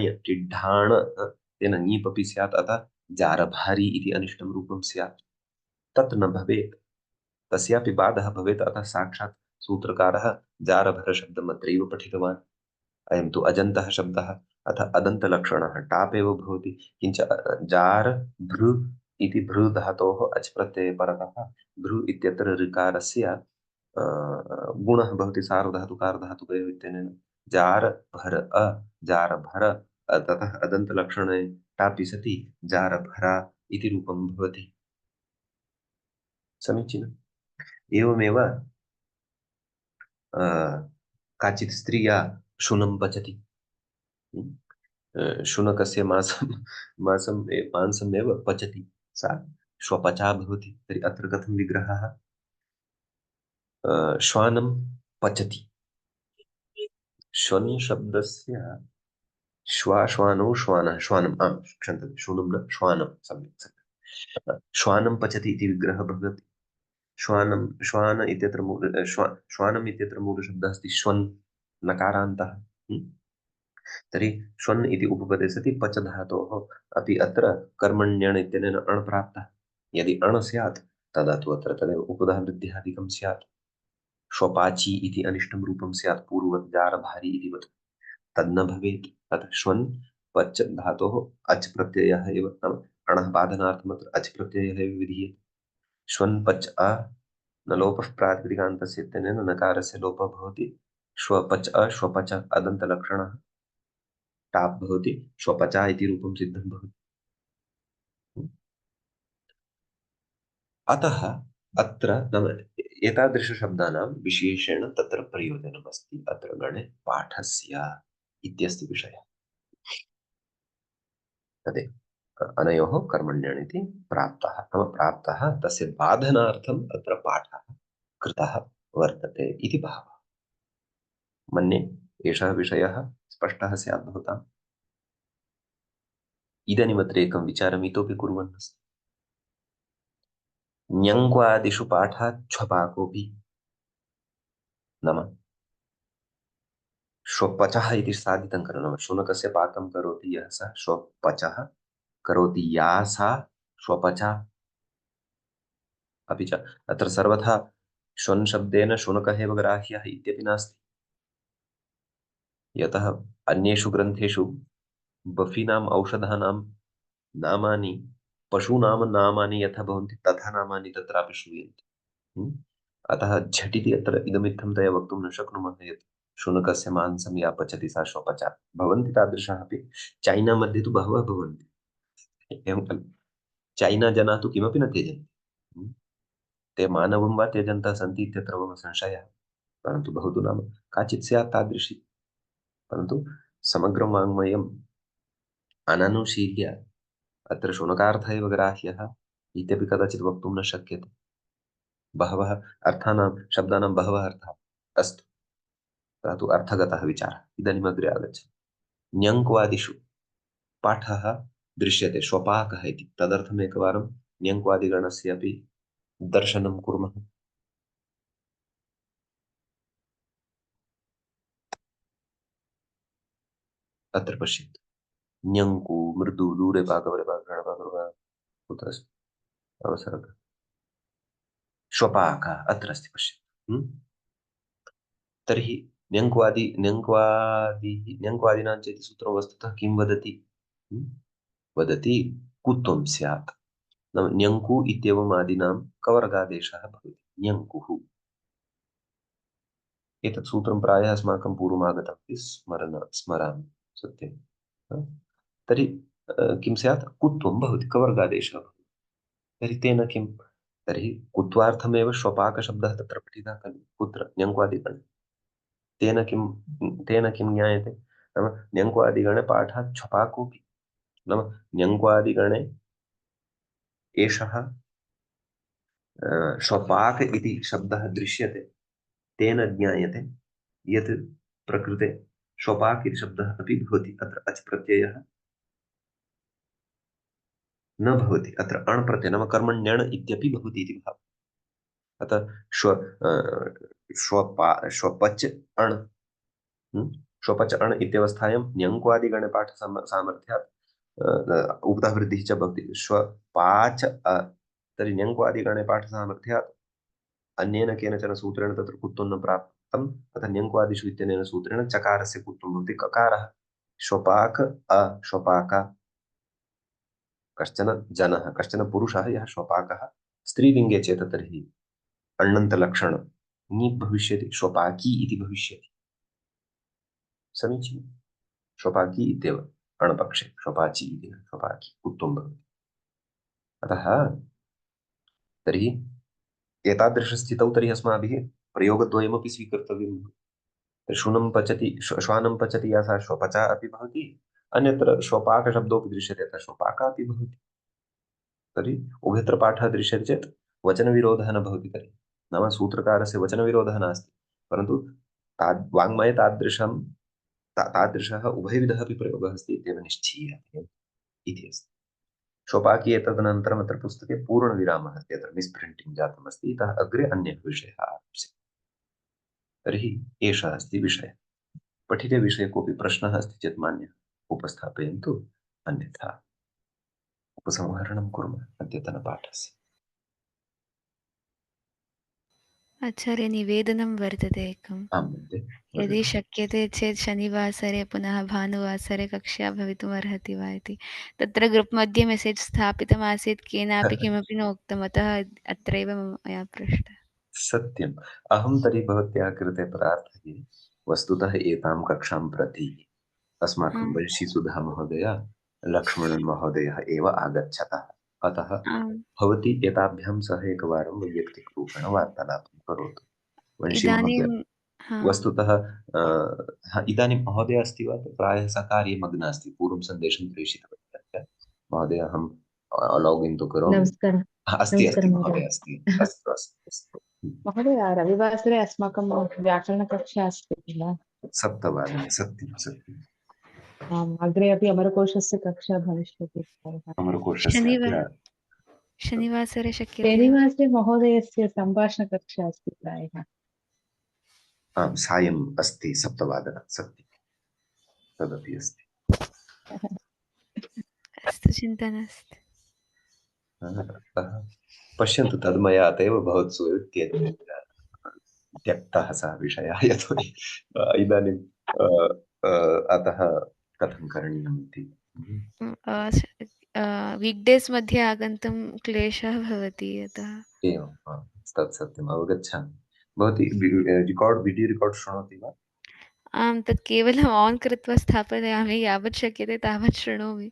तेन ङीप् अपि स्यात्, अतः जारभारी इति अनिष्टं रूपं स्यात्। तत् न भवेत्, तस्यापि बाधः भवेत्, अतः साक्षात् सूत्रकारः जारभरशब्दम् अत्रैव पठितवान्। अयं तु अजन्तः शब्दः, अथ अदन्तलक्षणः टाप् एव भवति, किञ्च जार भृ इति भृ धातोः अच् प्रत्यये परतः भृ इत्यत्र ऋकारस्य गुणः भवति सार्वधातुकारधातुकयोः इत्यनेन। जार भर जार भर, ततः अदन्तलक्षणे टापि सति जारभरा इति रूपं भवति। समीचीनम्। एवमेव काचित् स्त्रिया शुनं पचति, शुनकस्य मांसमेव पचति, सा श्वपचा भवति। तर्हि अत्र कथं विग्रहः? श्वानं पचति। श्वन् शब्दस्य श्वानौ श्वानः श्वानम् क्षन्तव्यं, शुनं न श्वानं, सम्यक्। श्वानं पचति इति विग्रहः भवति। श्वानम् इत्यत्र मूलशब्दः अस्ति श्वन्, नकारान्तः। तर्हि श्वन् इति उपपदे सति पच धातोः अपि अत्र कर्मण्यण् इत्यनेन अण् प्राप्तः। यदि अण् स्यात् तदा तु अत्र तदेव उपधावृद्ध्यादिकं स्यात्। श्वपाची इति अनिष्टं रूपं स्यात्, पूर्ववत् जारभारी इति वत्, तन्न भवेत्। अतः श्वन् पच धातोः अच् प्रत्ययः एव, नाम अणः बाधनार्थम् अत्र अच् प्रत्ययः एव विधीयते। श्वन् पच न लोपः प्रातिपदिकान्तस्य इत्यनेन नकारस्य लोपः भवति। श्वपच श्वपच अदन्तलक्षणः टाप् भवति, श्वपचा इति रूपं सिद्धं भवति। अतः अत्र नाम एतादृशशब्दानां विशेषेण तत्र प्रयोजनमस्ति अत्र गणे पाठस्य इत्यस्ति विषयः। तदेव अनयोः कर्मण्यण् इति प्राप्तः, नाम प्राप्तः तस्य बाधनार्थम् अत्र पाठः कृतः वर्तते इति भावः। मन्ये एषः विषयः स्पष्टः स्यात् भवताम्। इदानीमत्र एकं विचारम् इतोपि कुर्वन् अस्ति। ञङ्क्वादिषु पाठात् छपाकोऽपि, नाम श्वपचः इति साधितं खलु, नाम शुनकस्य पाकं करोति यः सः श्वपचः, करोति या सा श्वपचा। अपि च अत्र सर्वथा श्वन् शब्देन शुनकः एव ग्राह्यः इत्यपि नास्ति, यतः अन्येषु ग्रन्थेषु बफीनाम् औषधानां नामानि पशूनां नामानि यथा भवन्ति तथा नामानि तत्रापि श्रूयन्ते। अतः झटिति अत्र इदमित्थं वक्तुं न शक्नुमः यत् शुनकस्य मांसं या पचति सा श्वपचा। भवन्ति तादृशाः अपि, चैना मध्ये तु बहवः भवन्ति, एवं खलु। चैना जनाः तु किमपि न त्यजन्ति, ते मानवं वा त्यजन्तः सन्ति इत्यत्र मम संशयः, परन्तु बहु तु नाम काचित् स्यात् तादृशी। परन्तु समग्रं वाङ्मयम् अननुशील्य अत्र शुनकार्थः एव ग्राह्यः इत्यपि कदाचित् वक्तुं न शक्यते। बहवः अर्थानां शब्दानां बहवः अर्थाः। अस्तु, सः तु अर्थगतः विचारः। इदानीम् अग्रे आगच्छामः। ञङ्क्वादिषु पाठः दृश्यते श्वपाकः इति, तदर्थम् एकवारं ञङ्क्वादिगणस्य अपि दर्शनं कुर्मः। अत्र पश्यन्तु, ञङ्कु मृदु दूरे कुत्र अस्ति अवसरः, श्वपाकः अत्र अस्ति, पश्यन्तु। तर्हि न्यङ्क्वादिनां चेति सूत्रं वस्तुतः किं वदति? वदति कुत्वं स्यात्। नाम न्यङ्कु इत्येवम् आदीनां कवर्गादेशः भवति, न्यङ्कुः। एतत् सूत्रं प्रायः अस्माकं पूर्वमागतम् इति स्मरामि, सत्यं। तर्हि किं स्यात्? कुत्वं भवति, कवर्गादेशः भवति। तर्हि तेन किं? तर्हि कुत्वार्थमेव श्वपाकशब्दः तत्र पठितः खलु, कुत्र? न्यङ्क्वादिगणे। तेन किं ज्ञायते? नाम न्यङ्क्वादिगणे पाठात् छपाकोऽपि, नाम न्यङ्क्वादिगणे एषः श्वपाक इति शब्दः दृश्यते, तेन ज्ञायते यत् प्रकृते श्वपाक इति शब्दः अपि भवति। अत्र अच् प्रत्ययः न भवति। अत्र अण् प्रत्यय नाम कर्मण्यण् इत्यपि भवति इति भावः। अतः श्वपच् अण् श्वपच् अण् इत्यवस्थायां न्यङ्क्वादिगणे पाठसामर्थ्यात् उपधावृद्धिः च भवति। श्वपाच तर्हि न्यङ्क्वादिगणे पाठसामर्थ्यात् अन्येन केनचन सूत्रेण तत्र कुत्वं न प्राप्तम्। अतः न्यङ्क्वादिषु इत्यनेन सूत्रेण चकारस्य कुत्वं भवति ककारः। श्वपाक श्वपाका, कश्चन जनः, कश्चन पुरुषः यः श्वपाकः। स्त्रीलिङ्गे चेत् तर्हि अण्णन्तलक्षणं ङीप् भविष्यति, श्वपाकी इति भविष्यति। समीचीनं। श्वपाकी इत्येव अणपक्षे श्वपाची इति श्वपाकी कुत्वं भवति। अतः तर्हि एतादृशस्थितौ तर्हि अस्माभिः प्रयोगद्वयमपि स्वीकर्तव्यं भवति। शुनं पचति, श्वानं पचति या सा श्वपचा अपि भवति, अन्यत्र श्वपाकशब्दोऽपि दृश्यते, अतः श्वपाका अपि भवति। तर्हि उभयत्र पाठः दृश्यते चेत् वचनविरोधः न भवति। तर्हि नाम सूत्रकारस्य वचनविरोधः नास्ति, परन्तु वाङ्मये तादृशः उभयविधः अपि प्रयोगः अस्ति इत्येव निश्चीयते इति अस्ति। श्वपाकी एतदनन्तरम् अत्र पुस्तके पूर्णविरामः अस्ति, अत्र मिस्प्रिण्टिङ्ग् जातम् अस्ति, इतः अग्रे अन्यः विषयः आरप्स्यते। तर्हि एषः अस्ति विषयः। पठिते विषये कोऽपि प्रश्नः अस्ति चेत् मान्यः उपस्थापयन्तु, अन्यथा उपसंहरणं कुर्मः अद्यतनपाठस्य। आचार्य निवेदनं वर्तते एकम्। आं महोदय, यदि वदतु। शक्यते चेत् शनिवासरे पुनः भानुवासरे कक्षा भवितुमर्हति वा इति। तत्र ग्रुप् मध्ये मेसेज् स्थापितमासीत्, केनापि किमपि न उक्तम्, अतः अत्रैव मया पृष्टः। सत्यम्। अहं तर्हि भवत्याः कृते प्रार्थये, वस्तुतः एतां कक्षां प्रति अस्माकं आम् वंशीसुधा महोदय, लक्ष्मणन् महोदयः एव आगच्छतः। अतः आम् भवती एताभ्यां सह एकवारं वैयक्तिकरूपेण वार्तालापं करोतु। इदानीं वंशीमहोदय हा वस्तुतः इदानीं महोदय अस्ति वा? प्रायः सा कार्ये मग्ना अस्ति। पूर्वं सन्देशं प्रेषितवती। महोदय अहं लागिन् तु करोमि। नमस्कारः। अस्ति नमस्कारः महोदय, महोदय। अस्ति। अस्तु अस्तु अस्तु। महोदय, रविवासरे अस्माकं व्याकरणकक्षा अस्ति किल? 7 सत्यं सत्यम्। आम्, अग्रे अपि अमरकोशस्य कक्षा भविष्यति। अमरकोशस्य शनिवासरे शक्यते वा? शनिवासरे महोदयस्य सम्भाषणकक्षा अस्ति प्रायः। आं सायम् अस्ति 7 सत्यं, तदपि अस्ति। अस्तु, चिन्ता नास्ति। अतः पश्यन्तु, तद् मया अत एव भवत्सु त्यक्तः सः विषयः, यतोहि इदानीं अतः कथं करणीयम् इति। वीक्डेस् मध्ये आगन्तुं क्लेशः भवति, अतः एवं तत् सत्यम्, अवगच्छामि। भवती वीडियो रिकार्ड् शृणोति वा? आं, तत् केवलम् आन् कृत्वा स्थापयामि, यावत् शक्यते तावत् शृणोमि।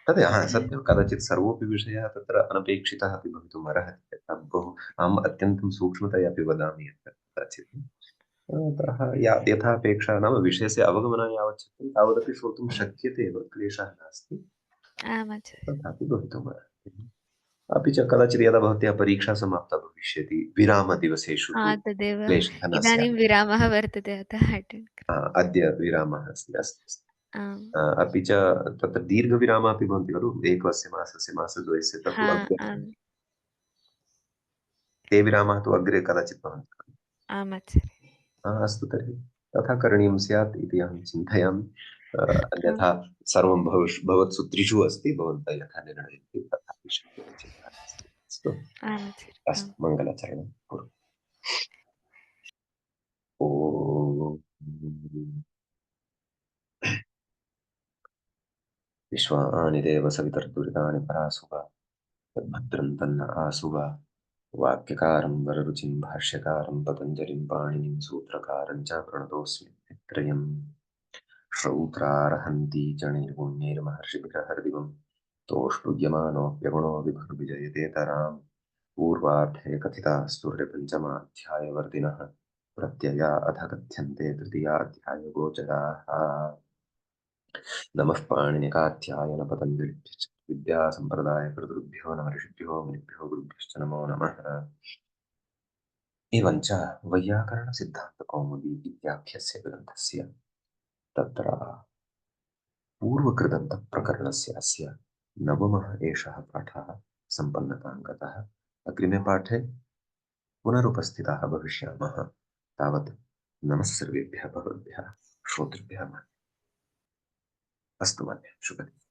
तदेव सत्यं, कदाचित् सर्वोऽपि विषयः तत्र अनपेक्षितः अपि भवितुम् अर्हति। अहम् अत्यन्तं सूक्ष्मतया अपि वदामि यत् कदाचित् अतः यथा अपेक्षा नाम विषयस्य अवगमनं यावत् शक्यं तावदपि श्रोतुं शक्यते एव, क्लेशः नास्ति। आम् आचार्य। तथापि भवितुम् अर्हति। अपि च कदाचित् यदा भवत्याः परीक्षा समाप्ता भविष्यति, विरामदिवसेषु तु तदेव क्लेशः न इदानीं स्यात्। विरामः वर्तते, अतः अटेण्ड्। अद्य विरामः अस्ति। अस्तु। आम् अपि च तत्र दीर्घविरामः अपि भवन्ति खलु, एकस्य मासस्य मासद्वयस्य, तत्तु अग्रे आम् ते विरामः तु अग्रे कदाचित् भवन्ति खलु। आम् आचार्य। अस्तु, तर्हि तथा करणीयं स्यात् इति अहं चिन्तयामि। अन्यथा सर्वं भवत्सु त्रिषु अस्ति, भवन्तः यथा निर्णयन्ति तथा शक्यते, चिन्ता नास्ति। अस्तु आम् आचार्य। अस्तु, मङ्गलाचरणं कुरु। ॐ विश्वानि देव सवितर्दुरितानि परासुवा, तद्भद्रं तन्न आसुवा। वाक्यकारं वररुचिं भाष्यकारं पतञ्जलिं पाणिनिं सूत्रकारं च प्रणतोऽस्मि नित्यत्रयम्। श्रौत्रार्हन्ति च निर्गुण्यैर्महर्षिभिरहर्दिवं तोष्टुयमानोऽप्यगुणो विभुर्विजयतेतराम्। पूर्वार्धे कथितास्तुर्यपञ्चमाध्यायवर्तिनः प्रत्यया अथ कथ्यन्ते तृतीयाध्यायगोचराः। नमः पाणिनिकाध्यायन पतञ्जलिभ्यश्च विद्यासम्प्रदायकृतृभ्यो नमः ऋषिभ्यो मुनिभ्यो गुरुभ्यश्च नमो नमः। एवञ्च वैयाकरणसिद्धान्तकौमुदी इत्याख्यस्य ग्रन्थस्य तत्र पूर्वकृदन्तप्रकरणस्य अस्य नवमः एषः पाठः सम्पन्नतां गतः। अग्रिमे पाठे पुनरुपस्थिताः भविष्यामः। तावत् नमः सर्वेभ्यः भवद्भ्यः श्रोतृभ्यः। अस्तु महोदय, शुभदिनम्।